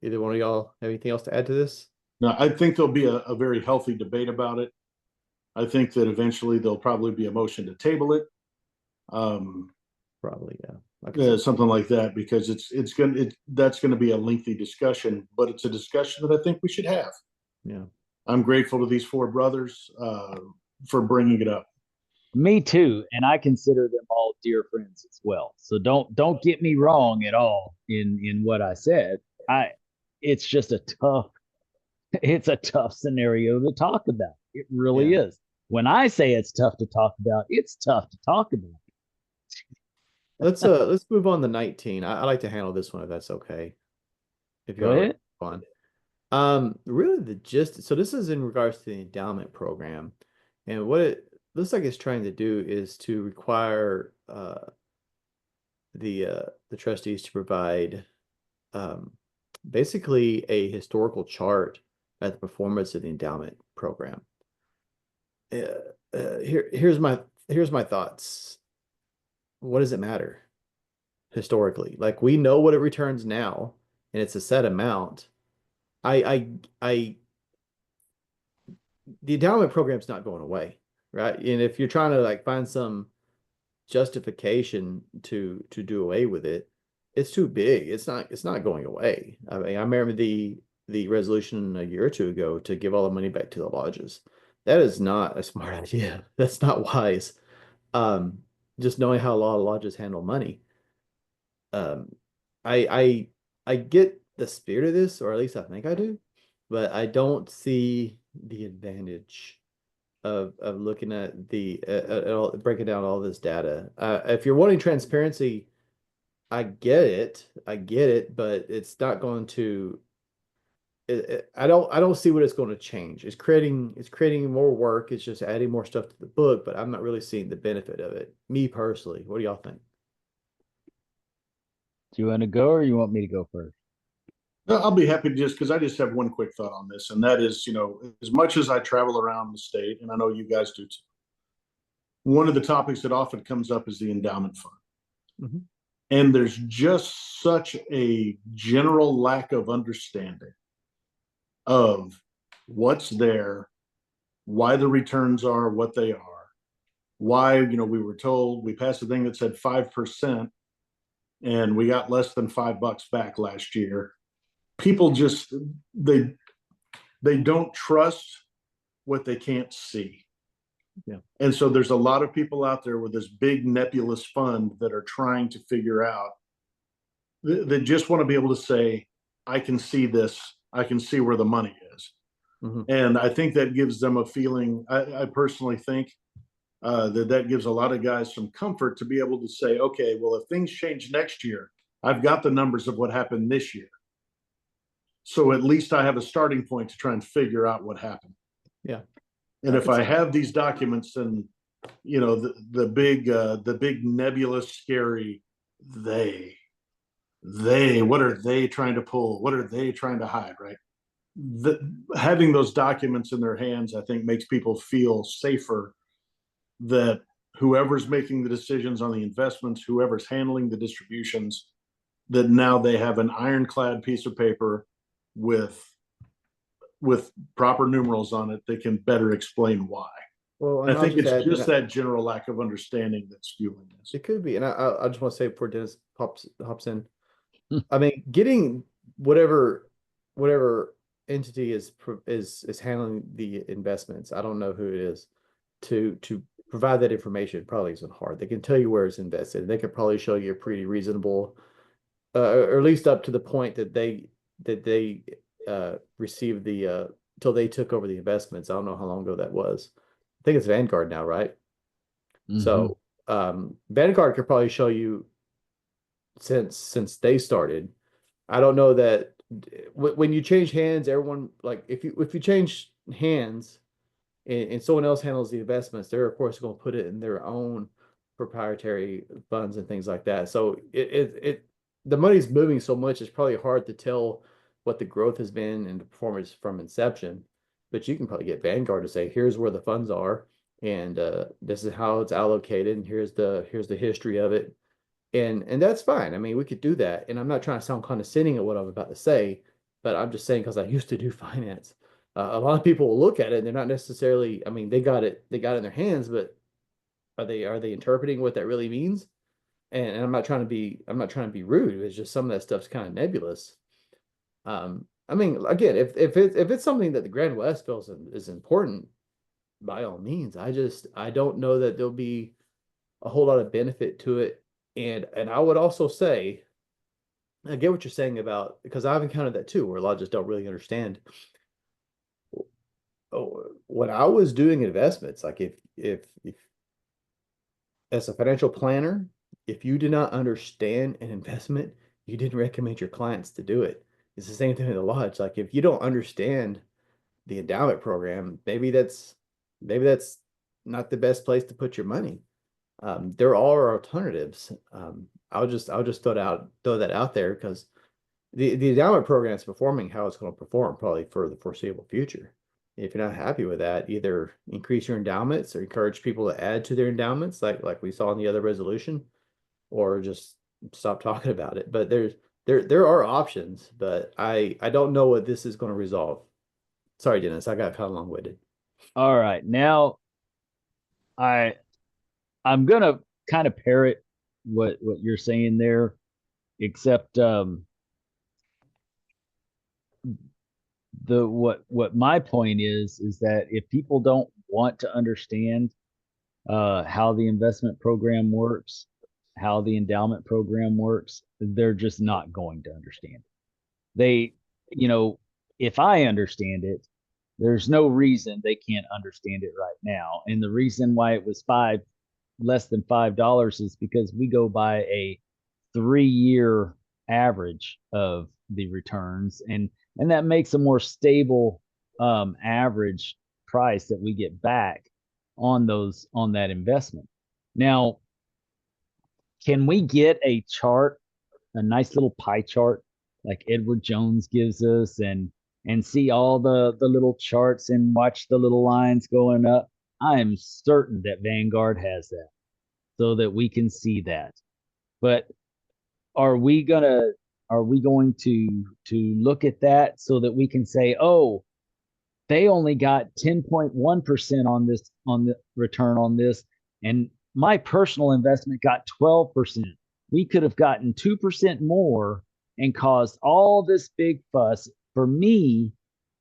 Either one of y'all have anything else to add to this? Now, I think there'll be a very healthy debate about it. I think that eventually there'll probably be a motion to table it. Probably, yeah. Something like that, because that's going to be a lengthy discussion, but it's a discussion that I think we should have. Yeah. I'm grateful to these four brothers for bringing it up. Me too, and I consider them all dear friends as well. So don't get me wrong at all in what I said. It's just it's a tough scenario to talk about. It really Yeah. is. When I say it's tough to talk about, it's tough to talk about. Let's move on to 19. I like to handle this one if that's okay. If Go you're ahead. fun. Really the gist. So this is in regards to the endowment program, and what it looks like it's trying to do is to require the trustees to provide basically a historical chart at the performance of the endowment program. Here's my thoughts. What does it matter historically? Like, we know what it returns now, and it's a set amount. I the endowment program's not going away, right? And if you're trying to like find some justification to do away with it, it's too big. It's not going away. I mean, I remember the resolution a year or two ago to give all the money back to the lodges. That is not a smart idea. That's not wise. Just knowing how a lot of lodges handle money. Um, I get the spirit of this, or at least I think I do, but I don't see the advantage of looking at breaking down all this data. If you're wanting transparency, I get it, but it's not going to. I don't see what it's going to change. It's creating more work. It's just adding more stuff to the book, but I'm not really seeing the benefit of it. Me personally, what do y'all think? Do you want to go or you want me to go first? I'll be happy to because I just have one quick thought on this, and that is, as much as I travel around the state, and I know you guys do too, one of the topics that often comes up is the endowment fund. Mm-hmm. And there's just such a general lack of understanding of what's there, why the returns are what they are, why, we were told, we passed a thing that said 5%, and we got less than $5 back last year. People just, they don't trust what they can't see. Yeah. And so there's a lot of people out there with this big nebulous fund that are trying to figure out, that just want to be able to say, I can see this, I can see where the money is. Mm-hmm. And I think that gives them a feeling, I personally think that gives a lot of guys some comfort to be able to say, okay, well, if things change next year, I've got the numbers of what happened this year. So at least I have a starting point to try and figure out what happened. Yeah. And if I have these documents and, the big nebulous, scary, what are they trying to pull? What are they trying to hide? Right. Having those documents in their hands, I think, makes people feel safer that whoever's making the decisions on the investments, whoever's handling the distributions, that now they have an ironclad piece of paper with proper numerals on it that can better explain why. Well, I think it's just that general lack of understanding that's fueling this. It could be, and I just want to say before Dennis hops in, I mean, getting whatever entity is handling the investments. I don't know who it is to provide that information. Probably isn't hard. They can tell you where it's invested. They could probably show you a pretty reasonable, or at least up to the point that they received the till they took over the investments. I don't know how long ago that was. I think it's Vanguard now, right? So Vanguard could probably show you since they started. I don't know that when you change hands, everyone, like if you change hands and someone else handles the investments, they're of course going to put it in their own proprietary funds and things like that. So the money's moving so much, it's probably hard to tell what the growth has been and the performance from inception. But you can probably get Vanguard to say, here's where the funds are, and this is how it's allocated, and here's the history of it. And that's fine. I mean, we could do that. And I'm not trying to sound condescending at what I'm about to say, but I'm just saying because I used to do finance. A lot of people will look at it and they're not necessarily, I mean, they got it in their hands, but are they interpreting what that really means? And I'm not trying to be rude. It's just some of that stuff's kind of nebulous. I mean, again, if it's something that the Grand West feels is important, by all means. I don't know that there'll be a whole lot of benefit to it. And I would also say, I get what you're saying about, because I've encountered that too, where a lot just don't really understand. Oh, when I was doing investments, like if as a financial planner, if you did not understand an investment, you didn't recommend your clients to do it. It's the same thing in the lodge. Like if you don't understand the endowment program, maybe that's not the best place to put your money. There are alternatives. I'll just throw that out there because the endowment program is performing how it's going to perform probably for the foreseeable future. If you're not happy with that, either increase your endowments or encourage people to add to their endowments, like we saw in the other resolution, or just stop talking about it. But there are options, but I don't know what this is going to resolve. Sorry, Dennis, I got kind of long-winded. All right, now I'm gonna kind of parrot what you're saying there, except what my point is that if people don't want to understand how the investment program works, how the endowment program works, they're just not going to understand it. They, if I understand it, there's no reason they can't understand it right now. And the reason why it was less than $5 is because we go by a 3-year average of the returns, and that makes a more stable average price that we get back on that investment. Now, can we get a chart, a nice little pie chart like Edward Jones gives us, and see all the little charts and watch the little lines going up? I am certain that Vanguard has that so that we can see that. But are we going to look at that so that we can say, oh, they only got 10.1% on the return on this, and my personal investment got 12%. We could have gotten 2% more and caused all this big fuss. For me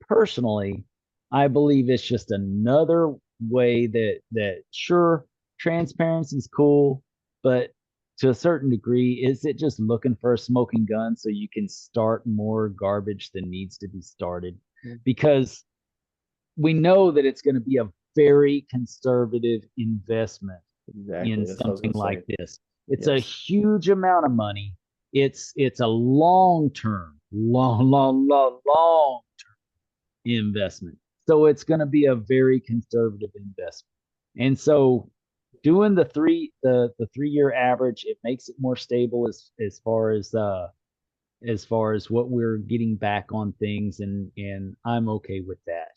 personally, I believe it's just another way that sure, transparency is cool, but to a certain degree, is it just looking for a smoking gun so you can start more garbage than needs to be started? Because we know that it's going to be a very conservative investment in something like this. It's a huge amount of money. It's a long-term investment. So it's going to be a very conservative investment. And so doing the 3-year average, it makes it more stable as far as what we're getting back on things, and I'm okay with that.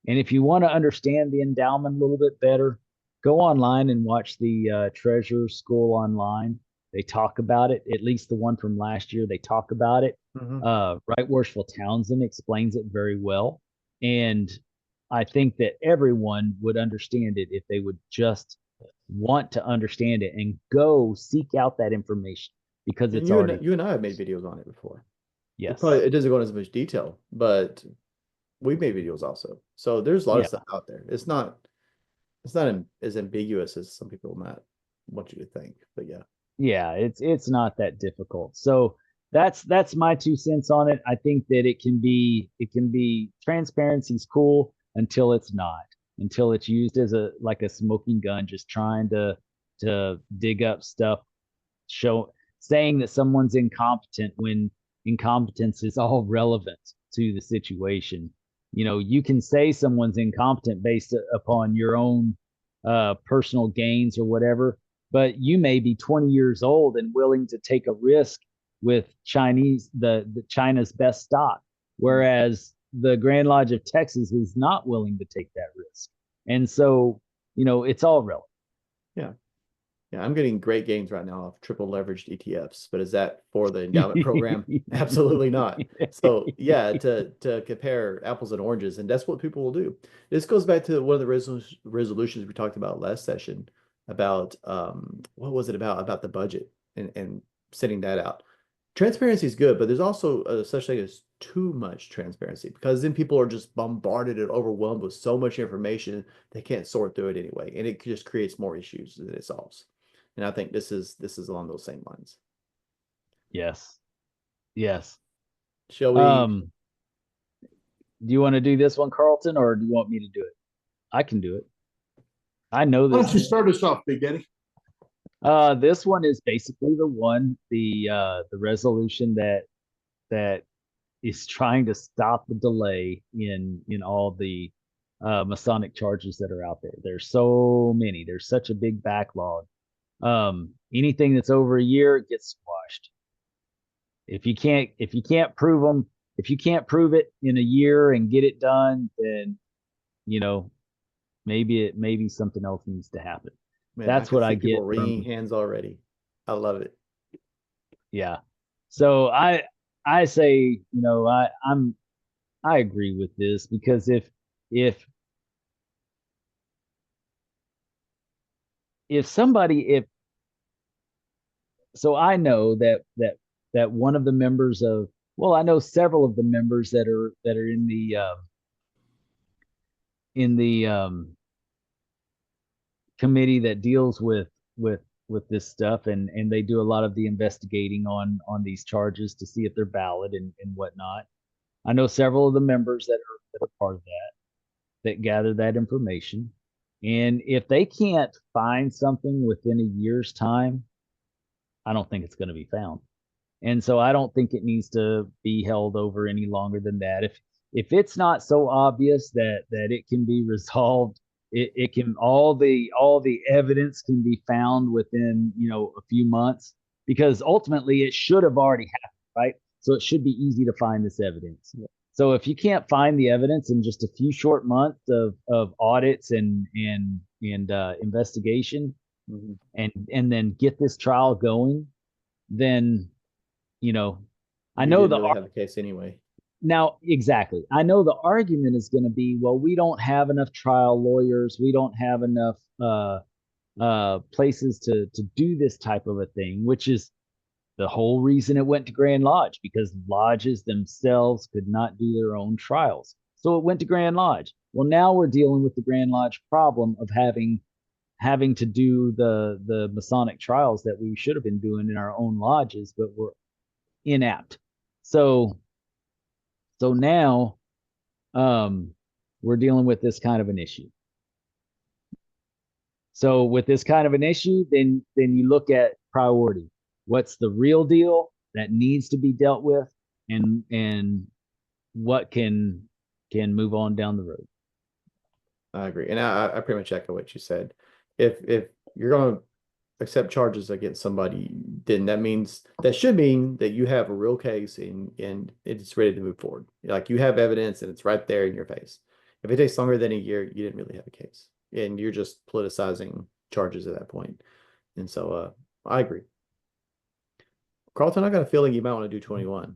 And if you want to understand the endowment a little bit better, go online and watch the Treasure School online. They talk about it, at least the one from last year. They talk about it. Right Worshipful Townsend explains it very well. And I think that everyone would understand it if they would just want to understand it and go seek out that information, because it's you and I have made videos on it before. Yes. It doesn't go into as much detail, but we made videos also. So there's a lot of Yeah. stuff out there. It's not as ambiguous as some people might want you to think. But yeah. Yeah, it's not that difficult. So that's my 2 cents on it. I think that it can be transparency's cool until it's not, until it's used as a like a smoking gun, just trying to dig up stuff, saying that someone's incompetent when incompetence is all relevant to the situation. You know, you can say someone's incompetent based upon your own personal gains or whatever, but you may be 20 years old and willing to take a risk with the China's best stock, whereas the Grand Lodge of Texas is not willing to take that risk. And so, you know, it's all relevant. Yeah. Yeah, I'm getting great gains right now off triple leveraged ETFs, but is that for the endowment program? Absolutely not. So yeah, to compare apples and oranges, and that's what people will do. This goes back to one of the resolutions we talked about last session about what was it about the budget and setting that out. Transparency is good, but there's also such thing as too much transparency, because then people are just bombarded and overwhelmed with so much information they can't sort through it anyway, and it just creates more issues than it solves. And I think this is along those same lines. Yes. Yes. Shall we? Do you want to do this one, Carlton, or do you want me to do it? I can do it. I know Why this. don't you start us off, Big Eddie? This one is basically the resolution that is trying to stop the delay in all the Masonic charges that are out there. There's so many. There's such a big backlog. Anything that's over a year gets squashed. If you can't prove them, if you can't prove it in a year and get it done, then you know maybe something else needs to happen. Man, That's what I get people wringing hands already. I love it. Yeah. So I say, you know, I agree with this, because if somebody if so I know that one of the members of, well, I know several of the members that are in the committee that deals with this stuff, and they do a lot of the investigating on these charges to see if they're valid and whatnot. I know several of the members that are part of that gather that information. And if they can't find something within a year's time, I don't think it's going to be found. And so I don't think it needs to be held over any longer than that. If it's not so obvious that it can be resolved, it can all the evidence can be found within, you know, a few months, because ultimately it should have already happened, right? So it should be easy to find this evidence. Yeah. So if you can't find the evidence in just a few short months of audits and investigation, mm-hmm. and then get this trial going, then, you know, I know you didn't really have a case anyway. Now, exactly. I know the argument is going to be, well, we don't have enough trial lawyers. We don't have enough places to do this type of a thing, which is the whole reason it went to Grand Lodge, because lodges themselves could not do their own trials. So it went to Grand Lodge. Well, now we're dealing with the Grand Lodge problem of having to do the Masonic trials that we should have been doing in our own lodges, but we're inapt. So now we're dealing with this kind of an issue. So with this kind of an issue, then you look at priority. What's the real deal that needs to be dealt with, and what can move on down the road? I agree, and I pretty much echo what you said. If you're going to accept charges against somebody, then that should mean that you have a real case and it's ready to move forward. Like, you have evidence and it's right there in your face. If it takes longer than a year, you didn't really have a case, and you're just politicizing charges at that point. And so I agree. Carlton, I got a feeling you might want to do 21.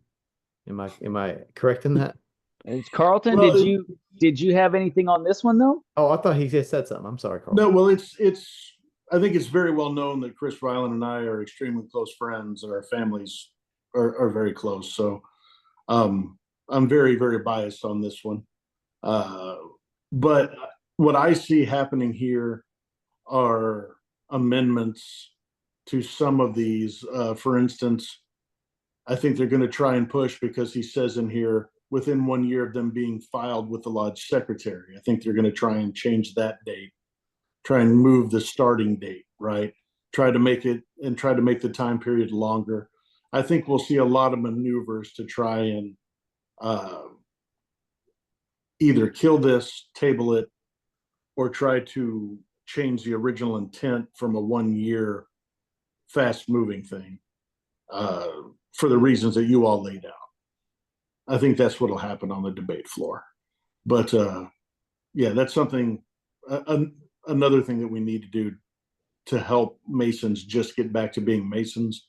Am I correct in that? Carlton, well, did you have anything on this one though? Oh, I thought he just said something. I'm sorry, Carlton. No, well, I think it's very well known that Chris Ryland and I are extremely close friends, and our families are very close. So I'm very, very biased on this one. But what I see happening here are amendments to some of these. For instance, I think they're going to try and push, because he says in here, within 1 year of them being filed with the lodge secretary. I think they're going to try and change that date, try and move the starting date, right? Try to make the time period longer. I think we'll see a lot of maneuvers to try and either kill this, table it, or try to change the original intent from a 1 year fast moving thing for the reasons that you all laid out. I think that's what'll happen on the debate floor. But yeah, that's something, another thing that we need to do to help Masons just get back to being Masons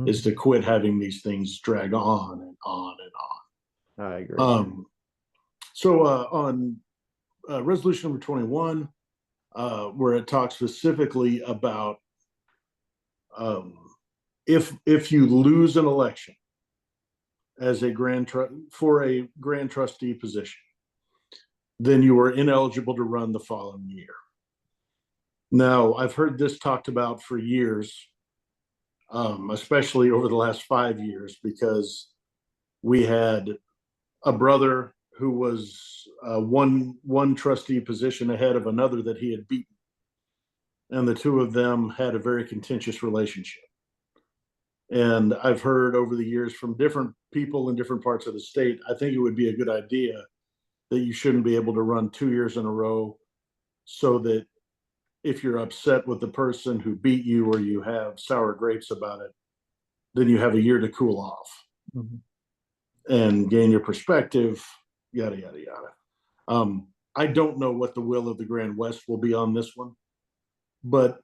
is to quit having these things drag on and on and I agree. on. So on resolution number 21, where it talks specifically about if you lose an election as a for a grand trustee position, then you are ineligible to run the following year. Now, I've heard this talked about for years, especially over the last 5 years, because we had a brother who was one trustee position ahead of another that he had beaten. And the two of them had a very contentious relationship. And I've heard over the years from different people in different parts of the state, I think it would be a good idea that you shouldn't be able to run 2 years in a row, so that if you're upset with the person who beat you or you have sour grapes about it, then you have a year to cool off and gain your perspective, yada, yada, yada. I don't know what the will of the Grand West will be on this one, but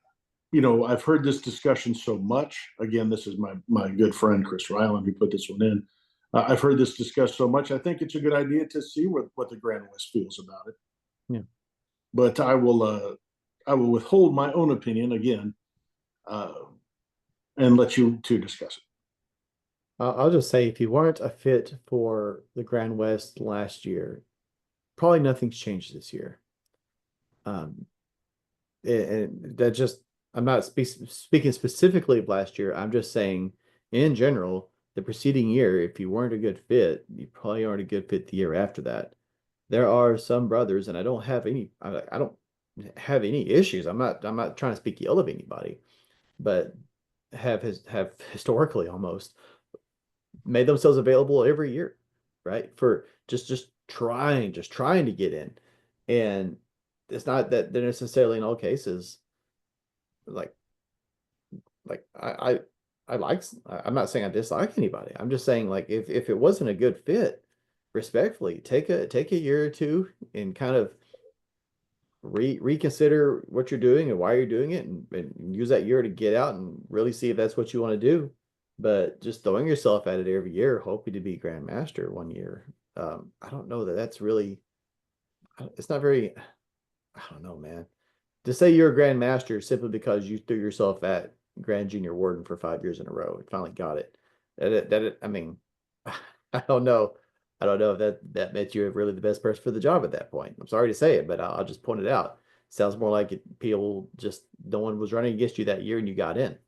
you know, I've heard this discussion so much. Again, this is my good friend Chris Ryland who put this one in. I've heard this discussed so much. I think it's a good idea to see what the Grand West feels about it. Yeah. But I will withhold my own opinion again, and let you two discuss it. I'll just say, if you weren't a fit for the Grand West last year, probably nothing's changed this year. And that just, I'm not speaking specifically of last year. I'm just saying, in general, the preceding year, if you weren't a good fit, you probably aren't a good fit the year after that. There are some brothers, and I don't have any issues. I'm not trying to speak ill of anybody, but have historically almost made themselves available every year, right? For just trying to get in. And it's not that they're necessarily in all cases like I'm not saying I dislike anybody. I'm just saying, like, if it wasn't a good fit, respectfully take a year or two and kind of reconsider what you're doing and why you're doing it, and use that year to get out and really see if that's what you want to do. But just throwing yourself at it every year, hoping to be Grand Master 1 year, I don't know that that's really, it's not very, I don't know, man. To say you're a Grand Master simply because you threw yourself at Grand Junior Warden for 5 years in a row and finally got it. I mean, I don't know. I don't know if that meant you were really the best person for the job at that point. I'm sorry to say it, but I'll just point it out. Sounds more like people just, no one was running against you that year and you got in.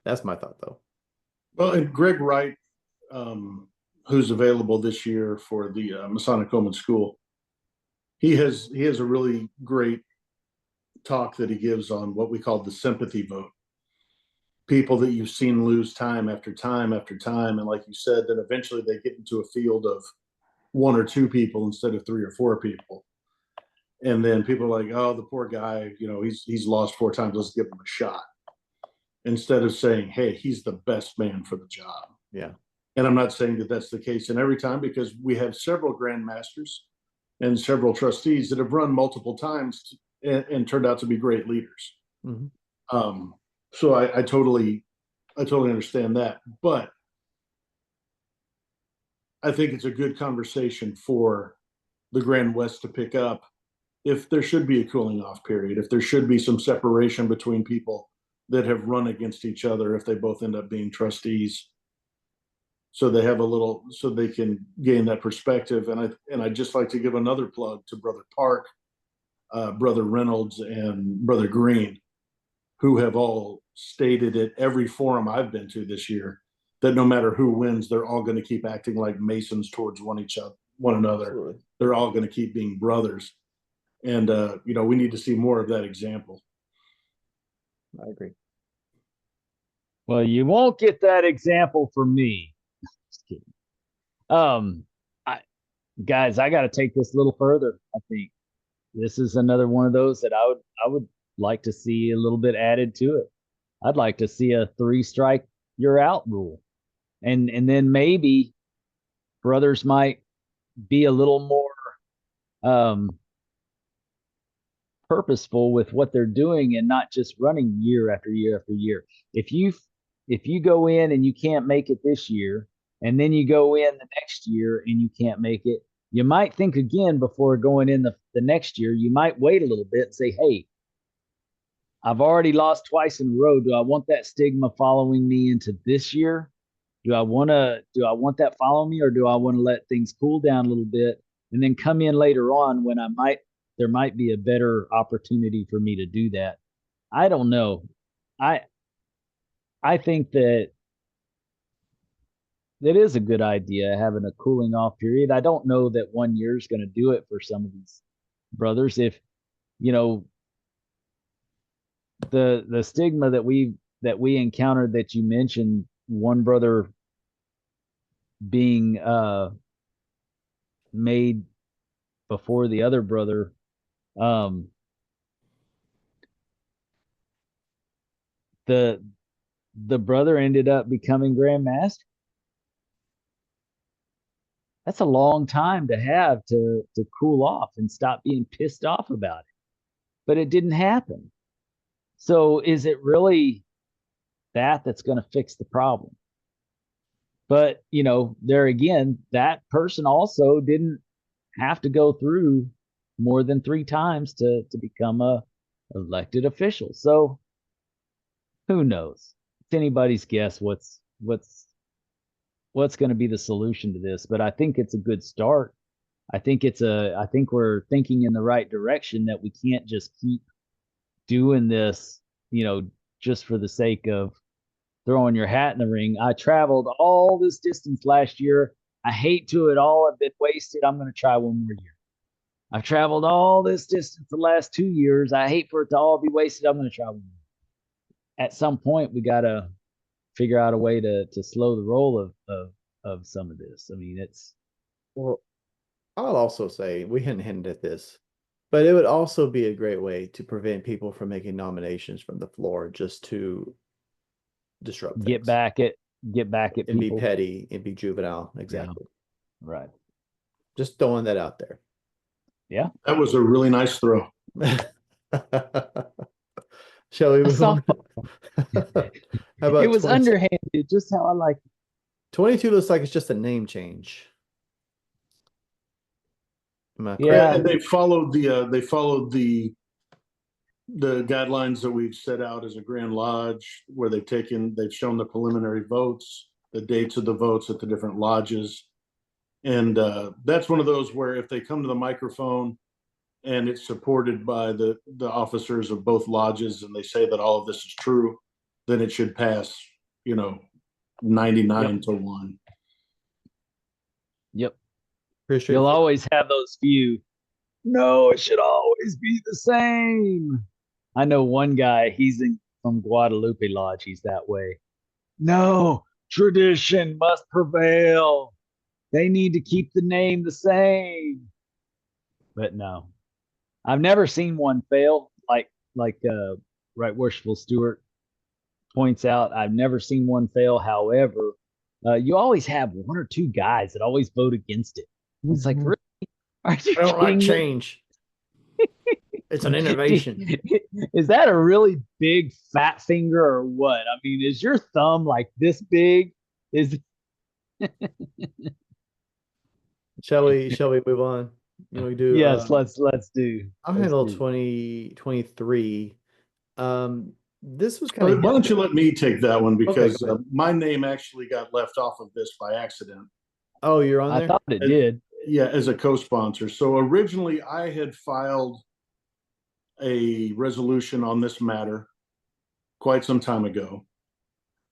That's my thought, though. Well, and Greg Wright, who's available this year for the Masonic Home and School, he has a really great talk that he gives on what we call the sympathy vote. People that you've seen lose time after time after time, and like you said, then eventually they get into a field of 1 or 2 people instead of 3 or 4 people, and then people are like, "Oh, the poor guy, you know, he's lost 4 times. Let's give him a shot." Instead of saying, "Hey, he's the best man for the job." Yeah. And I'm not saying that that's the case in every time, because we have several Grand Masters and several trustees that have run multiple times and turned out to be great leaders. So I totally understand that, but I think it's a good conversation for the Grand West to pick up if there should be a cooling off period, if there should be some separation between people that have run against each other, if they both end up being trustees. so they have a little, so they can gain that perspective. And I'd just like to give another plug to Brother Park, Brother Reynolds, and Brother Green, who have all stated at every forum I've been to this year that no matter who wins, they're all going to keep acting like Masons towards one another. Absolutely. They're all going to keep being brothers. And, we need to see more of that example. I agree. Well, you won't get that example from me. Just kidding. Guys, I got to take this a little further. I think this is another one of those that I would like to see a little bit added to it. I'd like to see a 3-strike, you're out rule. And then maybe brothers might be a little more purposeful with what they're doing and not just running year after year after year. If you go in and you can't make it this year, and then you go in the next year and you can't make it, you might think again before going in the next year. You might wait a little bit and say, hey, I've already lost twice in a row. Do I want that stigma following me into this year? Do I want that following me, or do I want to let things cool down a little bit and then come in later on when there might be a better opportunity for me to do that? I don't know. I think that is a good idea, having a cooling off period. I don't know that 1 year is going to do it for some of these brothers. If, the stigma that we encountered, that you mentioned, one brother being made before the other brother, the brother ended up becoming Grand Master. That's a long time to have to cool off and stop being pissed off about it. But it didn't happen. So is it really that's going to fix the problem? But, there again, that person also didn't have to go through more than 3 times to become a elected official. So who knows? It's anybody's guess what's going to be the solution to this. But I think it's a good start. I think we're thinking in the right direction, that we can't just keep doing this, just for the sake of throwing your hat in the ring. I traveled all this distance last year. I hate to it all. I've been wasted. I'm going to try one more year. I've traveled all this distance the last 2 years. I hate for it to all be wasted. I'm going to try one more. At some point, we got to figure out a way to slow the roll of some of this. I mean, well, I'll also say, we hadn't hinted at this, but it would also be a great way to prevent people from making nominations from the floor, just to disrupt get things. back at And people. be petty and be juvenile. Exactly. Yeah. Right. Just throwing that out there. Yeah. That was a really nice throw. Shall we move on? How about it was 22? Underhanded, just how I like it. 22 looks like it's just a name change. Am I correct? Yeah. And they followed the guidelines that we've set out as a Grand Lodge, where they've shown the preliminary votes, the dates of the votes at the different lodges. And that's one of those where if they come to the microphone and it's supported by the officers of both lodges, and they say that all of this is true, then it should pass, 99 to 1. Yep. Pretty You'll straightforward. always have those few. No, it should always be the same. I know one guy, he's from Guadalupe Lodge. He's that way. No, tradition must prevail. They need to keep the name the same. But no, I've never seen one fail. Like Right Worshipful Stewart points out, I've never seen one fail. However, you always have 1 or 2 guys that always vote against it. It's like, really? Are you I don't like kidding me? change. It's an innovation. Is that a really big fat finger or what? I mean, is your thumb like this big? Shall we move on? We do. Yes, let's do. I'll handle 2023. This was kind of. Why don't you let me take that one, because go ahead. my name actually got left off of this by accident. Oh, you're on I there? thought it did. Yeah, as a co-sponsor. So originally I had filed a resolution on this matter quite some time ago.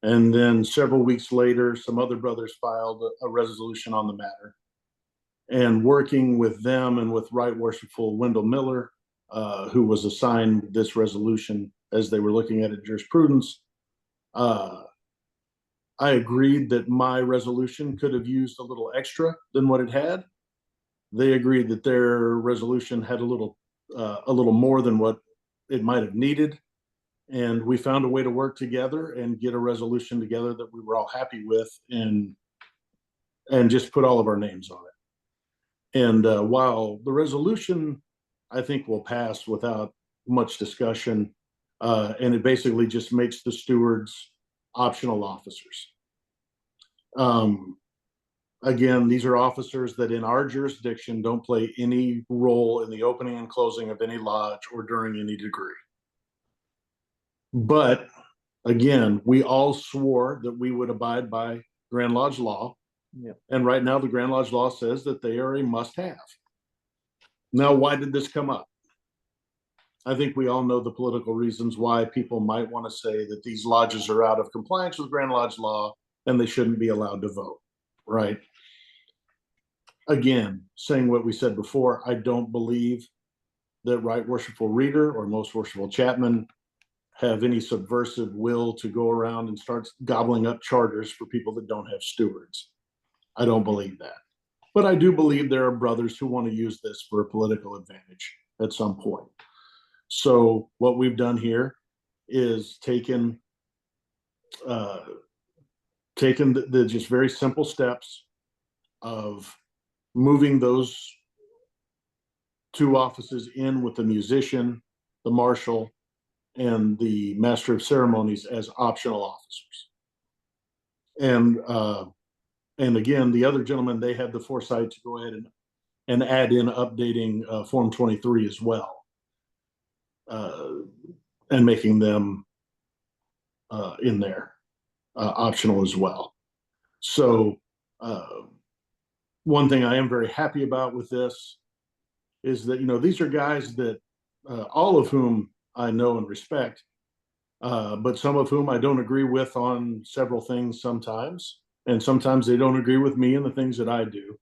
And then several weeks later, some other brothers filed a resolution on the matter. And working with them and with Right Worshipful Wendell Miller, who was assigned this resolution as they were looking at it jurisprudence, I agreed that my resolution could have used a little extra than what it had. They agreed that their resolution had a little more than what it might have needed. And we found a way to work together and get a resolution together that we were all happy with, and just put all of our names on it. And while the resolution, I think, will pass without much discussion, and it basically just makes the stewards optional officers. Again, these are officers that in our jurisdiction don't play any role in the opening and closing of any lodge or during any degree. But again, we all swore that we would abide by Grand Lodge law. Yep. And right now the Grand Lodge law says that they are a must-have. Now, why did this come up? I think we all know the political reasons why people might want to say that these lodges are out of compliance with Grand Lodge law and they shouldn't be allowed to vote, right? Again, saying what we said before, I don't believe that Right Worshipful Reader or Most Worshipful Chapman have any subversive will to go around and start gobbling up charters for people that don't have stewards. I don't believe that. But I do believe there are brothers who want to use this for a political advantage at some point. So what we've done here is taken the just very simple steps of moving those two offices in with the musician, the marshal, and the master of ceremonies as optional officers. And again, the other gentlemen, they had the foresight to go ahead and add in updating Form 23 as well, and making them in there optional as well. So one thing I am very happy about with this is that, these are guys that all of whom I know and respect, but some of whom I don't agree with on several things sometimes. And sometimes they don't agree with me and the things that I do.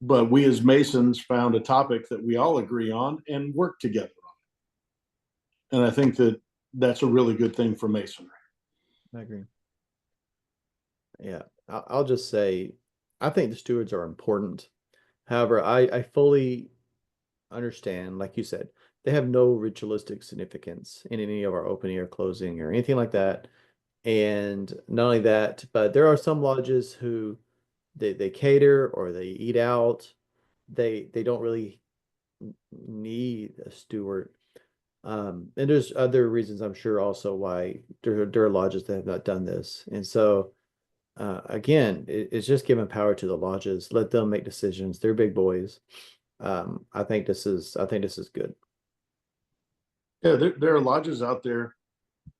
But we as Masons found a topic that we all agree on and work together on. And I think that that's a really good thing for Masonry. I agree. Yeah, I'll just say, I think the stewards are important. However, I fully understand, like you said, they have no ritualistic significance in any of our opening or closing or anything like that. And not only that, but there are some lodges who they cater or they eat out. They don't really need a steward. And there's other reasons, I'm sure, also why there are lodges that have not done this. And so again, it's just giving power to the lodges. Let them make decisions. They're big boys. I think this is good. Yeah, there are lodges out there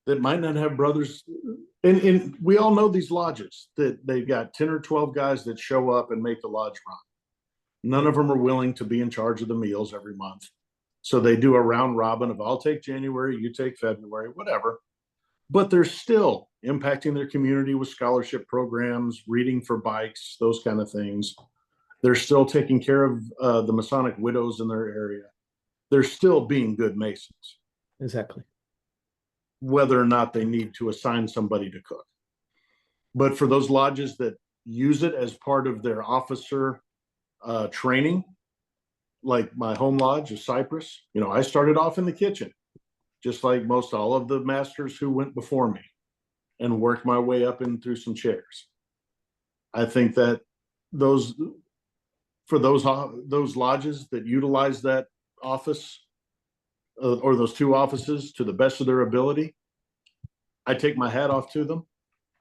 that might not have brothers. And we all know these lodges that they've got 10 or 12 guys that show up and make the lodge run. None of them are willing to be in charge of the meals every month. So they do a round robin of, I'll take January, you take February, whatever. But they're still impacting their community with scholarship programs, reading for bikes, those kind of things. They're still taking care of the Masonic widows in their area. They're still being good Masons. Exactly. Whether or not they need to assign somebody to cook. But for those lodges that use it as part of their officer training, like my home lodge of Cypress, I started off in the kitchen, just like most all of the masters who went before me, and worked my way up in through some chairs. I think that those lodges that utilize that office or those two offices to the best of their ability, I take my hat off to them,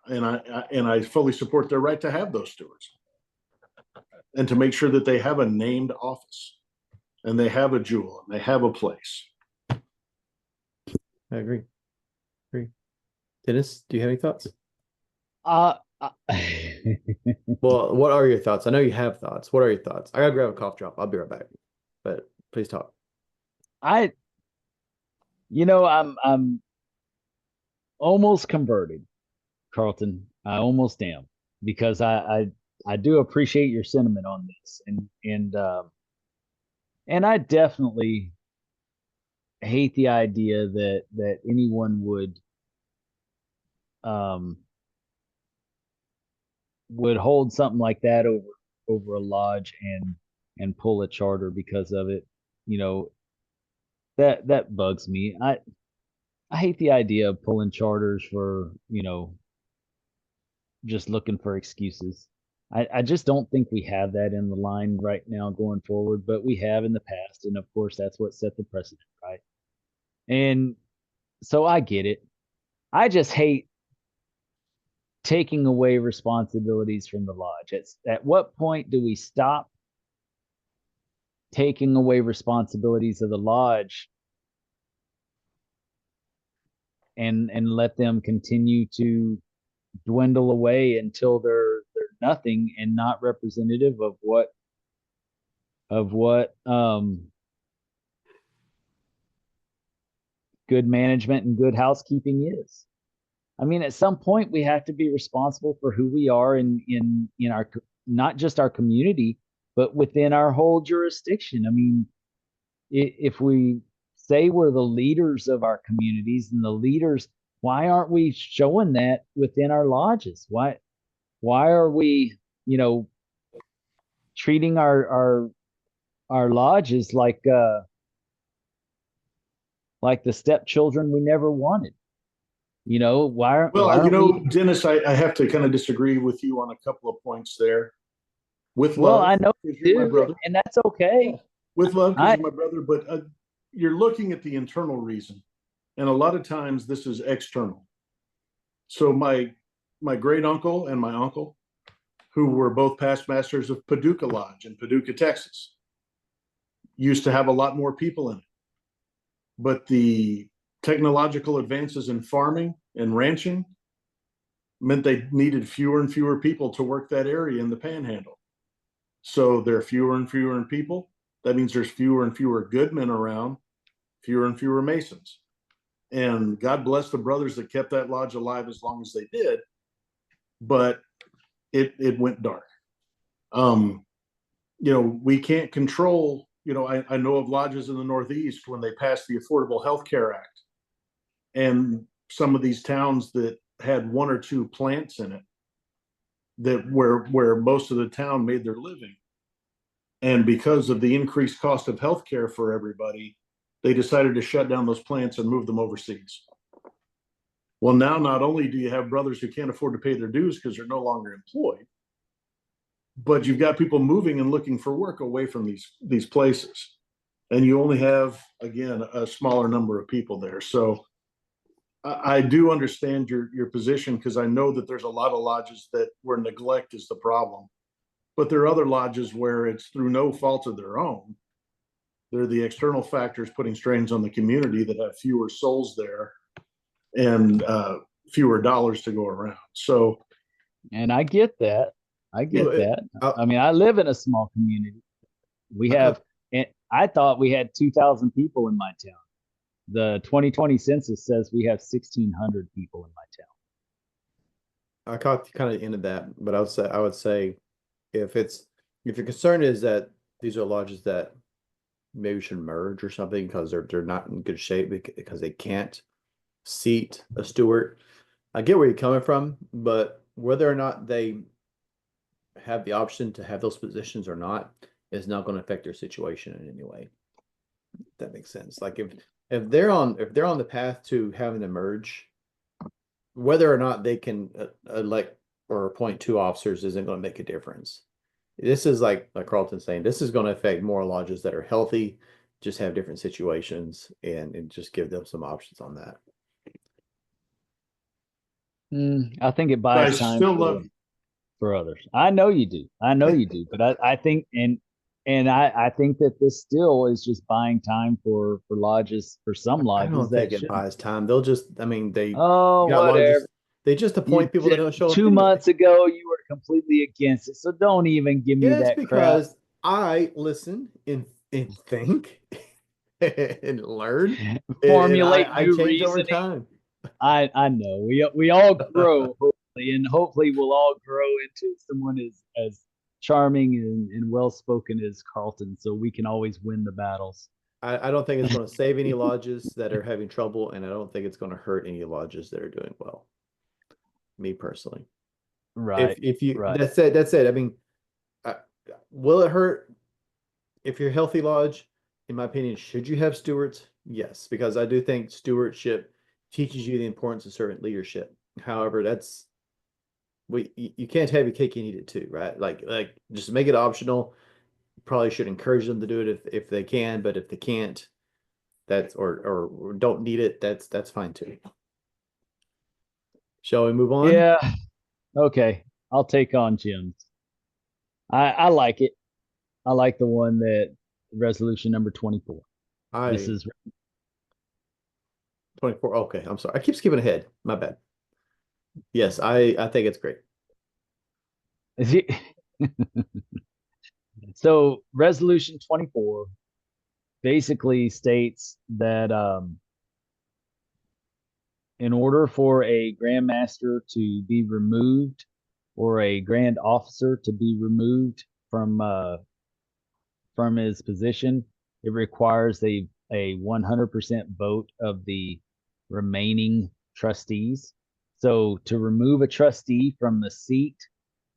and I fully support their right to have those stewards and to make sure that they have a named office and they have a jewel and they have a place. I agree. Dennis, do you have any thoughts? Uh, Well, what are your thoughts? I know you have thoughts. What are your thoughts? I gotta grab a cough drop. I'll be right back. But please talk. I, I'm almost converted, Carlton. I almost am, because I do appreciate your sentiment on this, and I definitely hate the idea that anyone um would hold something like that over a lodge and pull a charter because of it. You know, that bugs me. I hate the idea of pulling charters for, just looking for excuses. I just don't think we have that in the line right now going forward, but we have in the past. And of course, that's what set the precedent, right? And so I get it. I just hate taking away responsibilities from the lodge. At what point do we stop taking away responsibilities of the lodge and let them continue to dwindle away until they're nothing and not representative of what good management and good housekeeping is. I mean, at some point we have to be responsible for who we are in our, not just our community, but within our whole jurisdiction. I mean, if we say we're the leaders of our communities and the leaders, why aren't we showing that within our lodges? Why are we, treating our lodges like the stepchildren we never wanted? Why Well, aren't we? Dennis, I have to kind of disagree with you on a couple of points there. With Well, love, I know because you you're my do, brother. and that's okay. Yeah. With love, because I you're my brother, but you're looking at the internal reason. And a lot of times this is external. So my great uncle and my uncle, who were both past masters of Paducah Lodge in Paducah, Texas, used to have a lot more people in it. But the technological advances in farming and ranching meant they needed fewer and fewer people to work that area in the panhandle. So there are fewer and fewer people. That means there's fewer and fewer good men around, fewer and fewer Masons. And God bless the brothers that kept that lodge alive as long as they did, but it went dark. We can't control, I know of lodges in the Northeast when they passed the Affordable Health Care Act, and some of these towns that had one or two plants in it, that where most of the town made their living. And because of the increased cost of healthcare for everybody, they decided to shut down those plants and move them overseas. Well, now not only do you have brothers who can't afford to pay their dues because they're no longer employed, but you've got people moving and looking for work away from these places. And you only have, again, a smaller number of people there. So I do understand your position, because I know that there's a lot of lodges where neglect is the problem. But there are other lodges where it's through no fault of their own. They're the external factors putting strains on the community that have fewer souls there and fewer dollars to go around. So, and I get that. I get that. I mean, I live in a small community. We have, and I thought we had 2,000 people in my town. The 2020 census says we have 1,600 people in my town. I caught kind of the end of that, but I would say if your concern is that these are lodges that maybe should merge or something because they're not in good shape because they can't seat a steward. I get where you're coming from, but whether or not they have the option to have those positions or not is not going to affect their situation in any way. If that makes sense. Like if they're on the path to having to merge, whether or not they can elect or appoint two officers isn't going to make a difference. This is like Carlton's saying, this is going to affect more lodges that are healthy, just have different situations, and just give them some options on that. I think it buys time still love you for others. I know you do. I know you do. But I think, and And I think that this still is just buying time for lodges, for some I lodges don't that think it should. buys time. They'll just, I mean, they Oh, got lodges. whatever. They just You appoint people that did don't show up 2 months anyway. ago, you were completely against it. So don't even give me Yeah, it's that crap. because I listen and think and learn, and Formulate I new change over reasoning. time. I know we all grow, hopefully, and hopefully we'll all grow into someone as charming and well spoken as Carlton, so we can always win the battles. I don't think it's going to save any lodges that are having trouble, and I don't think it's going to hurt any lodges that are doing well. Me personally, Right, if you right. that's it. I mean, uh, will it hurt if you're a healthy lodge? In my opinion, should you have stewards? Yes, because I do think stewardship teaches you the importance of servant leadership. However, that's you can't have your cake and eat it too, right? Like just make it optional. Probably should encourage them to do it if they can, but if they can't, that's or don't need it, that's fine too. Shall we move on? Yeah. Okay. I'll take on Jim's. I like it. I like the one that resolution number 24. This is 24. Okay, I'm sorry. I keep skipping ahead. My bad. Yes, I think it's great. So resolution 24 basically states that in order for a Grand Master to be removed or a Grand Officer to be removed from his position, it requires a 100% vote of the remaining trustees. So to remove a trustee from the seat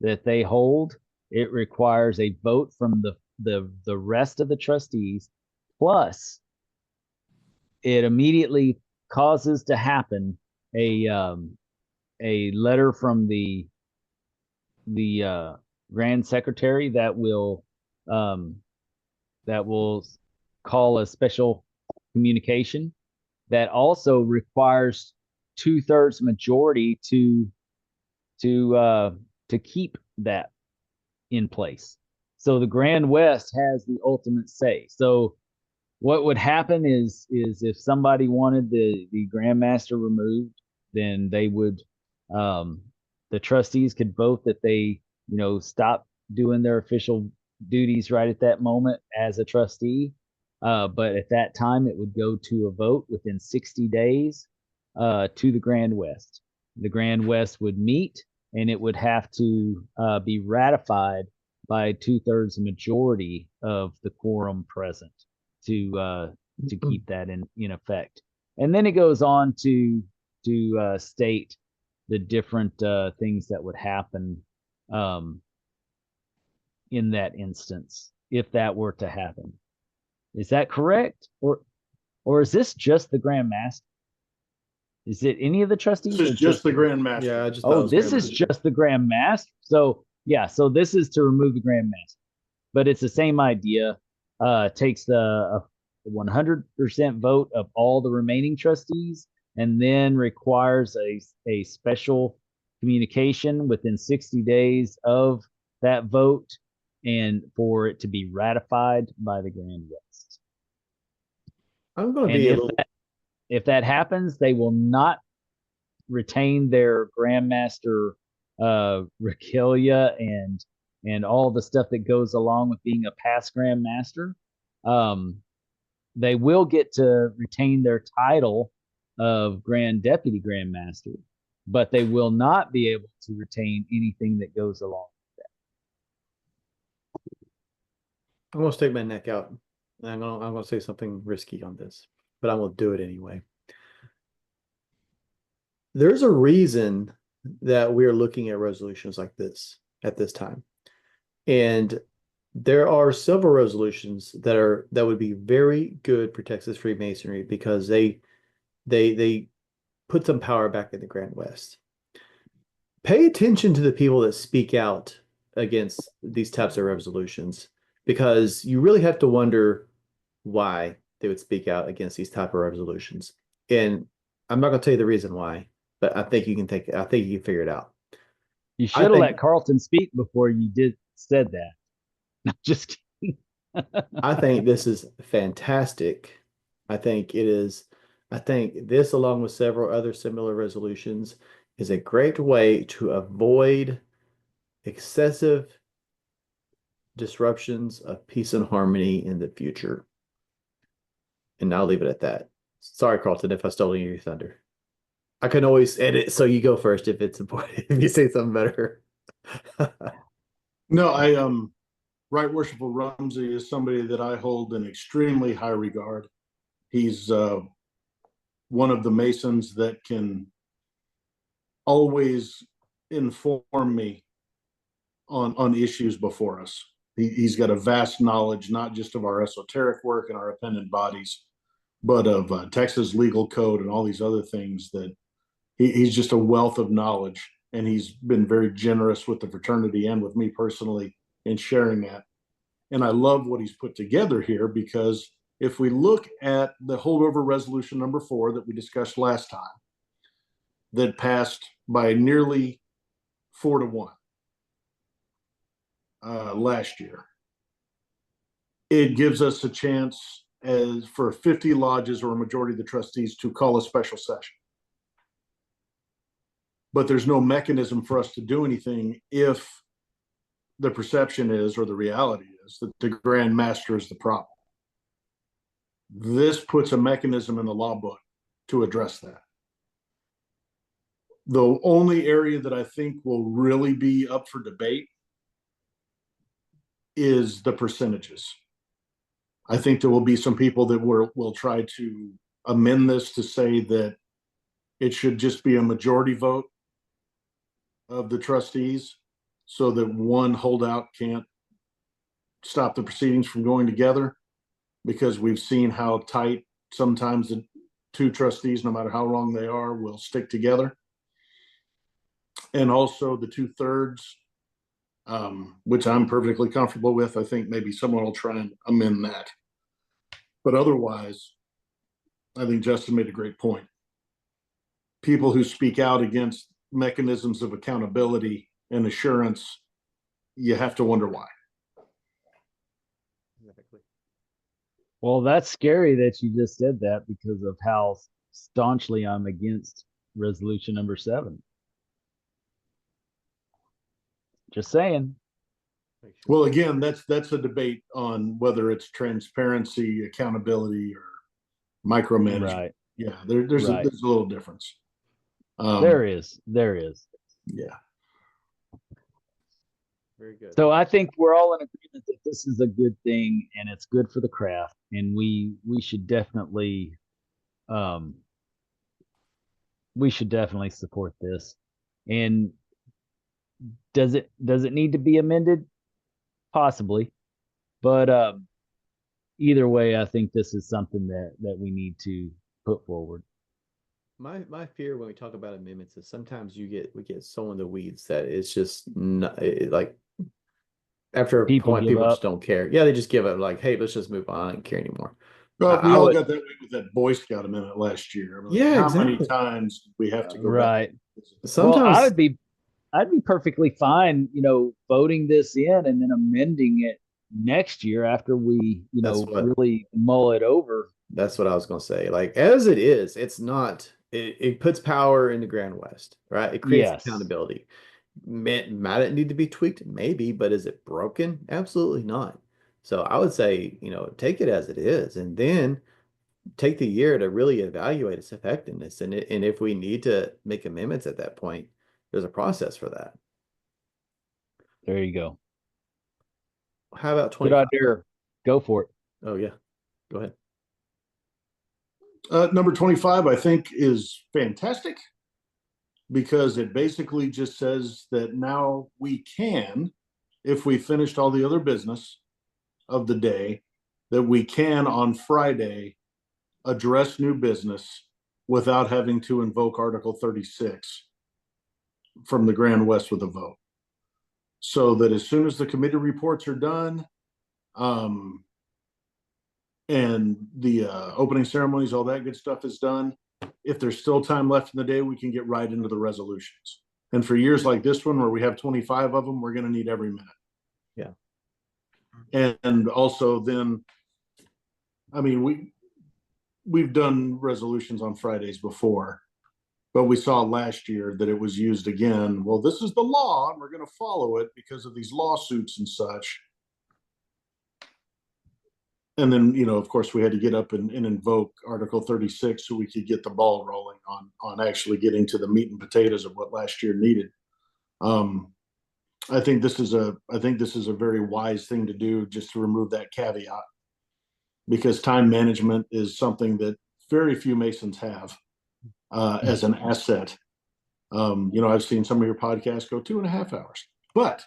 that they hold, it requires a vote from the rest of the trustees, plus it immediately causes to happen a letter from the grand secretary um, that will call a special communication that also requires 2/3 majority to keep that in place. So the Grand West has the ultimate say. So what would happen is if somebody wanted the Grand Master removed, then they would the trustees could vote that they stop doing their official duties right at that moment as a trustee. But at that time, it would go to a vote within 60 days to the Grand West. The Grand West would meet, and it would have to be ratified by 2/3 majority of the quorum present to keep that in effect. And then it goes on to state the different things that would happen in that instance if that were to happen. Is that correct, or is this just the Grand Master? Is it any of the trustees? This is just the Grand Master. Yeah, I just thought it Oh, was this Grand is Master. just the Grand Master. So yeah, so this is to remove the Grand Master, but it's the same idea. Takes the 100% vote of all the remaining trustees, and then requires a special communication within 60 days of that vote, and for it to be ratified by the Grand West. I'm going to And be a little. if that happens, they will not retain their Grandmaster regalia and all the stuff that goes along with being a past Grandmaster. They will get to retain their title of Grand Deputy Grandmaster, but they will not be able to retain anything that goes along with I'm going to stick my neck out. I'm going to say something risky on this, but I'm going to do it anyway. There's a reason that we're looking at resolutions like this at this time. And there are several resolutions that would be very good for Texas Freemasonry because they put some power back in the Grand West. Pay attention to the people that speak out against these types of resolutions, because you really have to wonder why they would speak out against these type of resolutions. And I'm not going to tell you the reason why, but I think you can figure it out. You should have let Carlton speak before you said that. Just kidding. I think this is fantastic. I think it is. I think this, along with several other similar resolutions, is a great way to avoid excessive disruptions of peace and harmony in the future. And I'll leave it at that. Sorry, Carlton, if I stole any of your thunder. I can always edit, so you go first if it's important. If you say something better. No, Right Worshipful Rumsey is somebody that I hold in extremely high regard. He's one of the Masons that can always inform me on issues before us. He's got a vast knowledge, not just of our esoteric work and our appendant bodies, but of Texas legal code and all these other things that he's just a wealth of knowledge. And he's been very generous with the fraternity and with me personally in sharing that. And I love what he's put together here, because if we look at the holdover resolution number 4 that we discussed last time, that passed by nearly 4-1 last year, it gives us a chance as for 50 lodges or a majority of the trustees to call a special session. But there's no mechanism for us to do anything if the perception is, or the reality is, that the Grand Master is the problem. This puts a mechanism in the law book to address that. The only area that I think will really be up for debate is the percentages. I think there will be some people that will try to amend this to say that it should just be a majority vote of the trustees, so that one holdout can't stop the proceedings from going together, because we've seen how tight sometimes the 2 trustees, no matter how wrong they are, will stick together. And also the 2/3, which I'm perfectly comfortable with. I think maybe someone will try and amend that. But otherwise, I think Justin made a great point. People who speak out against mechanisms of accountability and assurance, you have to wonder why. Well, that's scary that you just said that, because of how staunchly I'm against resolution number 7. Just saying. Well, again, that's a debate on whether it's transparency, accountability, or micromanagement. Right. Yeah, there's Right. a little difference. There is. Yeah. Very good. So I think we're all in agreement that this is a good thing, and it's good for the craft, and we should definitely support this. And does it need to be amended? Possibly, but either way, I think this is something that we need to put forward. My fear when we talk about amendments is sometimes we get so in the weeds that it's just not like after a People point give people just up. don't care. Yeah, they just give up, like, hey, let's just move on. I don't care anymore. Well, we I all would- got that way with that Boy Scout amendment last year. I mean, Yeah, how exactly. many times did we have to go Right. back? Sometimes Well, I'd be perfectly fine, voting this in and then amending it next year after we, really mull it over. that's what I was going to say. Like, as it is, it's not, it puts power in the Grand West, right? It creates Yes. accountability. Might it need to be tweaked? Maybe, but is it broken? Absolutely not. So I would say, take it as it is, and then take the year to really evaluate its effectiveness. And if we need to make amendments at that point, there's a process for that. There you go. How about Good 25? idea. Go for it. Oh, yeah. Go ahead. Number 25, I think, is fantastic, because it basically just says that now we can, if we finished all the other business of the day, that we can on Friday address new business without having to invoke Article 36 from the Grand West with a vote. So that as soon as the committee reports are done, and the opening ceremonies, all that good stuff is done, if there's still time left in the day, we can get right into the resolutions. And for years like this one, where we have 25 of them, we're going to need every minute. Yeah. And also then, I mean, we've done resolutions on Fridays before, but we saw last year that it was used again. Well, this is the law, and we're going to follow it because of these lawsuits and such. And then, of course, we had to get up and invoke Article 36 so we could get the ball rolling on actually getting to the meat and potatoes of what last year needed. I think this is a very wise thing to do, just to remove that caveat, because time management is something that very few Masons have as an asset. I've seen some of your podcasts go 2.5 hours, but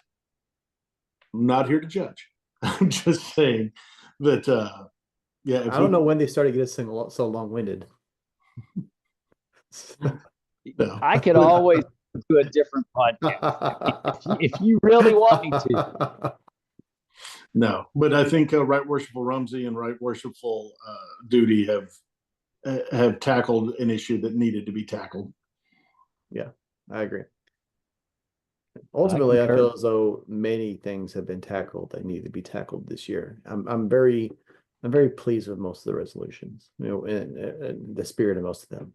I'm not here to judge. I'm just saying that, I don't know when they started getting so long-winded. No. I could always do a different podcast if you really want me to. No, but I think Right Worshipful Rumsey and Right Worshipful Duty have tackled an issue that needed to be tackled. Yeah, I agree. Ultimately, I feel as though many things have been tackled that need to be tackled this year. I'm very pleased with most of the resolutions, and the spirit of most of them.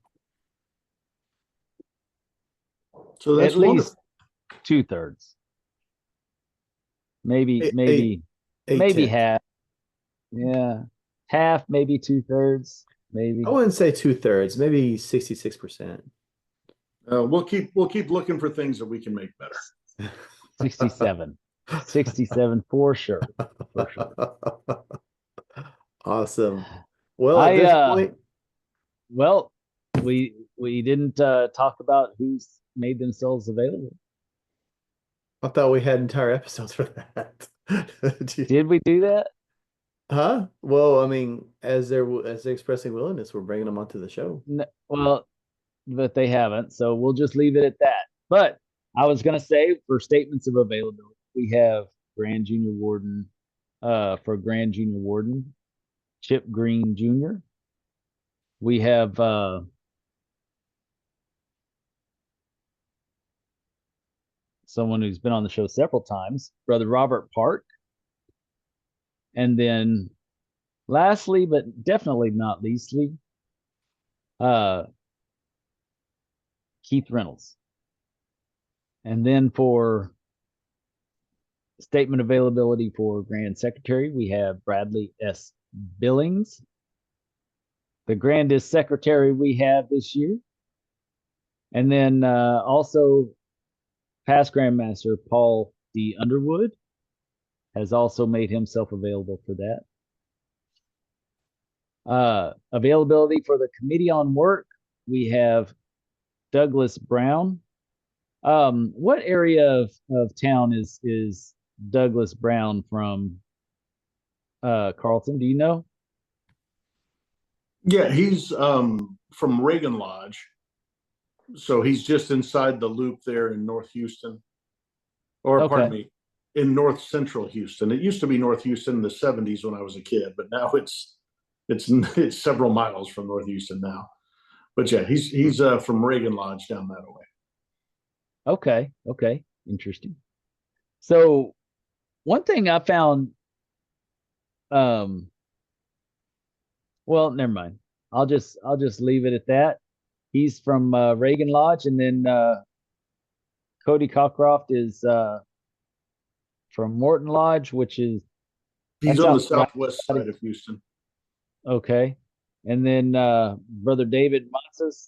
So that's at least 2/3, maybe half. Yeah, half, maybe 2/3, maybe. I wouldn't say 2/3, maybe 66%. We'll keep looking for things that we can make better. 67 for sure. Awesome. Well, at this point, well, we didn't talk about who's made themselves available. I thought we had entire episodes for that. Did we do that? Huh? Well, I mean, as they're expressing willingness, we're bringing them onto the show. No, well, but they haven't, so we'll just leave it at that. But I was going to say, for statements of availability, we have Grand Junior Warden, for Grand Junior Warden, Chip Green Jr. We have someone who's been on the show several times, Brother Robert Park. And then lastly, but definitely not leastly, Keith Reynolds. And then for statement availability for Grand Secretary, we have Bradley S. Billings, the grandest secretary we have this year. And then also past Grandmaster Paul D. Underwood has also made himself available for that. Availability for the Committee on Work, we have Douglas Brown. What area of town is Douglas Brown from, Carlton? Do you know? Yeah, he's from Reagan Lodge. So he's just inside the loop there in North Houston. Or pardon me, in North Central Houston. It used to be North Houston in the 70s when I was a kid, but now it's several miles from North Houston now. But yeah, he's from Reagan Lodge down that way. Okay, interesting. So one thing I found, well, never mind. I'll just leave it at that. He's from Reagan Lodge, and then Cody Cockcroft is from Morton Lodge, which is he's on the southwest side of Houston. Okay, and then Brother David Matzes,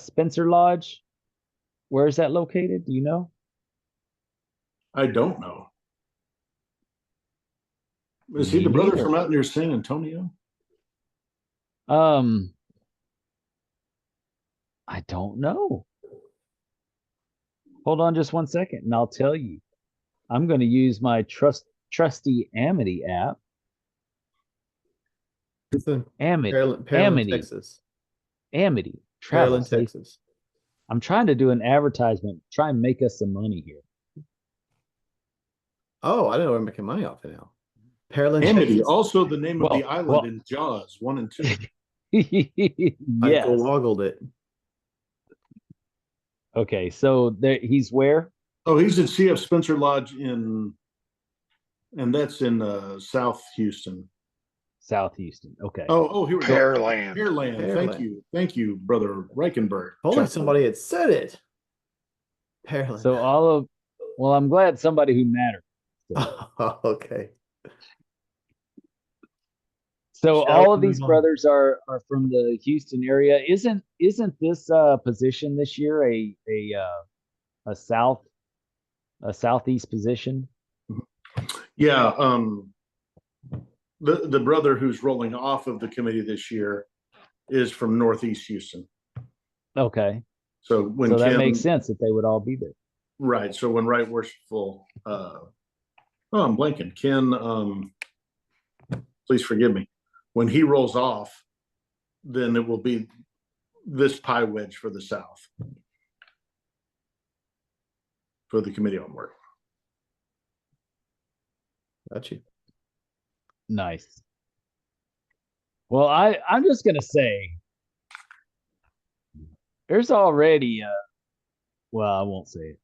Spencer Lodge. Where is that located? Do you know? I don't know. Is he the brother from out near San Antonio? I don't know. Hold on just one second, and I'll tell you. I'm going to use my trusty Amity app. Amity, Texas. Amity, Maryland, Texas. I'm trying to do an advertisement, try and make us some money here. Oh, I don't know we're making money off it now. Amity, also the name of the island in Jaws 1 and 2. Yes. Michael woggled it. Okay, so there he's where? Oh, he's at CF Spencer Lodge in And that's in South Houston. South Houston. Okay. Oh, here we go. Pearland. Pearland. Thank you, Brother Reichenberg. If only somebody had said it. Pearland. So well, I'm glad somebody who matters. Okay. So Shall all we of these move on? brothers are from the Houston area. Isn't this position this year a southeast position? Yeah, the brother who's rolling off of the committee this year is from Northeast Houston. Okay. So when So that Ken, makes sense that they would all be there. right. So when Right Worshipful, I'm blanking. Ken, please forgive me. When he rolls off, then it will be this pie wedge for the South for the committee on work. Got you. Nice. Well, I'm just gonna say there's already well, I won't say it.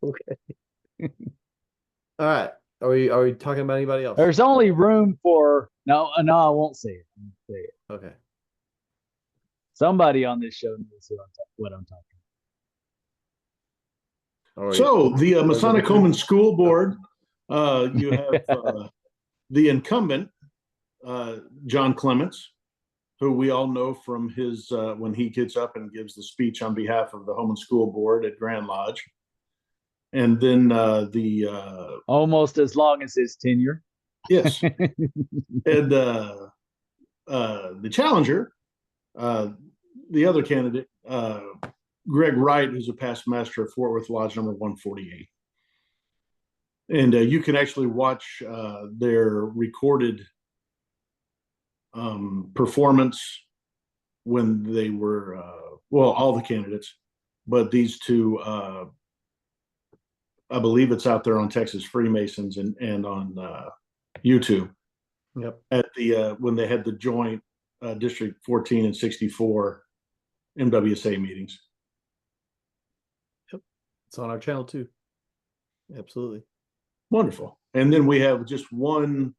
Okay. All right. Are we talking about anybody else? There's only room for no, I won't say it. I won't say it. Okay. Somebody on this show knows what I'm talking So the Masonic Home and School Board, you have the incumbent, John Clements, who we all know from his when he gets up and gives the speech on behalf of the Home and School Board at Grand Lodge. And then about. Almost as long as his tenure. yes, and the challenger, the other candidate, Greg Wright, who's a past master of Fort Worth Lodge number 148. And you can actually watch their recorded performance when they were, well, all the candidates, but these two, I believe it's out there on Texas Freemasons and on YouTube. Yep. At the when they had the joint District 14 and 64 MWSA meetings. Yep. It's on our channel too. Absolutely. Wonderful. And then we have just one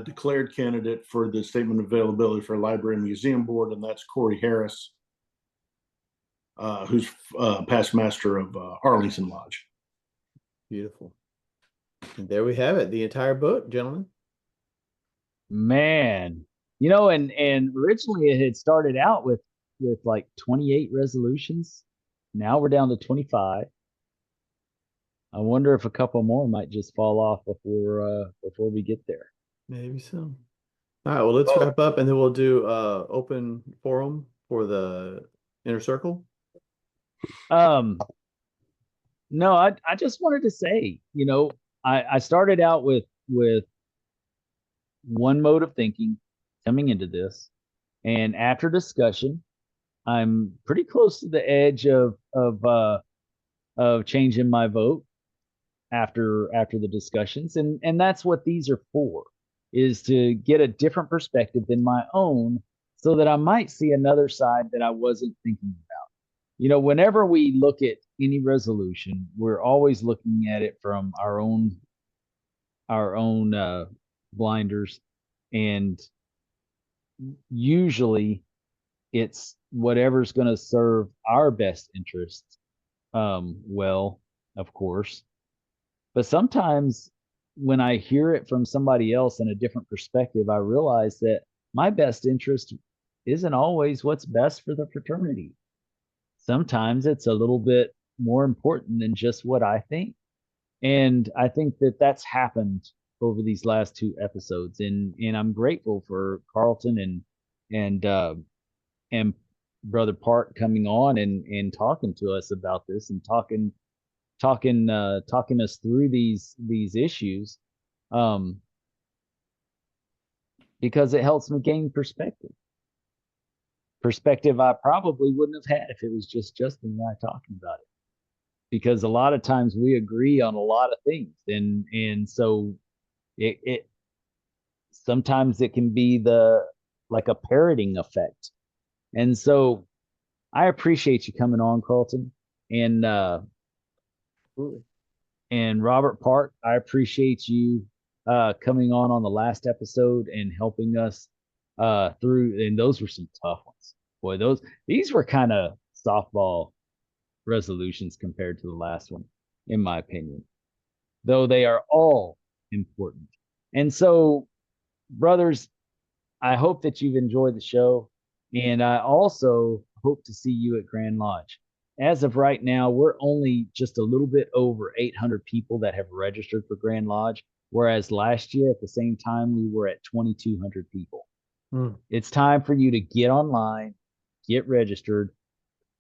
declared candidate for the statement of availability for Library and Museum Board, and that's Corey Harris, who's past master of Arlington Lodge. Beautiful. And there we have it. The entire book, gentlemen. Man, and originally it had started out with like 28 resolutions. Now we're down to 25. I wonder if a couple more might just fall off before we get there. Maybe so. All right. Well, let's wrap up, and then we'll do open forum for the inner circle. No, I just wanted to say, I started out with one mode of thinking coming into this, and after discussion, I'm pretty close to the edge of changing my vote after the discussions, and that's what these are for, is to get a different perspective than my own, so that I might see another side that I wasn't thinking about. Whenever we look at any resolution, we're always looking at it from our own blinders, and usually it's whatever's going to serve our best interest, well, of course. But sometimes when I hear it from somebody else in a different perspective, I realize that my best interest isn't always what's best for the fraternity. Sometimes it's a little bit more important than just what I think. And I think that that's happened over these last two episodes. And I'm grateful for Carlton and Brother Park coming on and talking to us about this, and talking us through these issues, because it helps me gain perspective I probably wouldn't have had if it was just Justin and I talking about it, because a lot of times we agree on a lot of things, and so it sometimes it can be like a parroting effect. And so I appreciate you coming on, Carlton, and And Robert Park, I appreciate you coming on the last episode and helping us through. And those were some tough ones. Boy, these were kind of softball resolutions compared to the last one, in my opinion, though they are all important. And so, brothers, I hope that you've enjoyed the show. And I also hope to see you at Grand Lodge. As of right now, we're only just a little bit over 800 people that have registered for Grand Lodge, whereas last year at the same time, we were at 2,200 people. It's time for you to get online, get registered,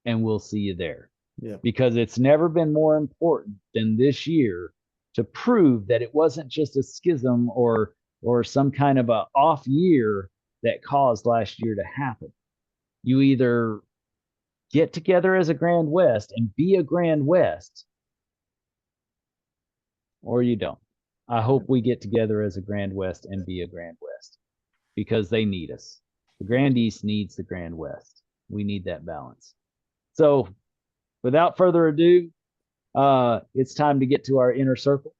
and we'll see you there. Yeah. Because it's never been more important than this year to prove that it wasn't just a schism or some kind of a off year that caused last year to happen. You either get together as a Grand West and be a Grand West, or you don't. I hope we get together as a Grand West and be a Grand West, because they need us. The Grand East needs the Grand West. We need that balance. So without further ado, it's time to get to our inner circle.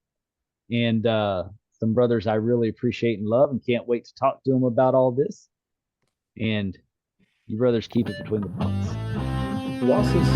And some brothers I really appreciate and love and can't wait to talk to them about all this. And you brothers keep it between the books. Losses.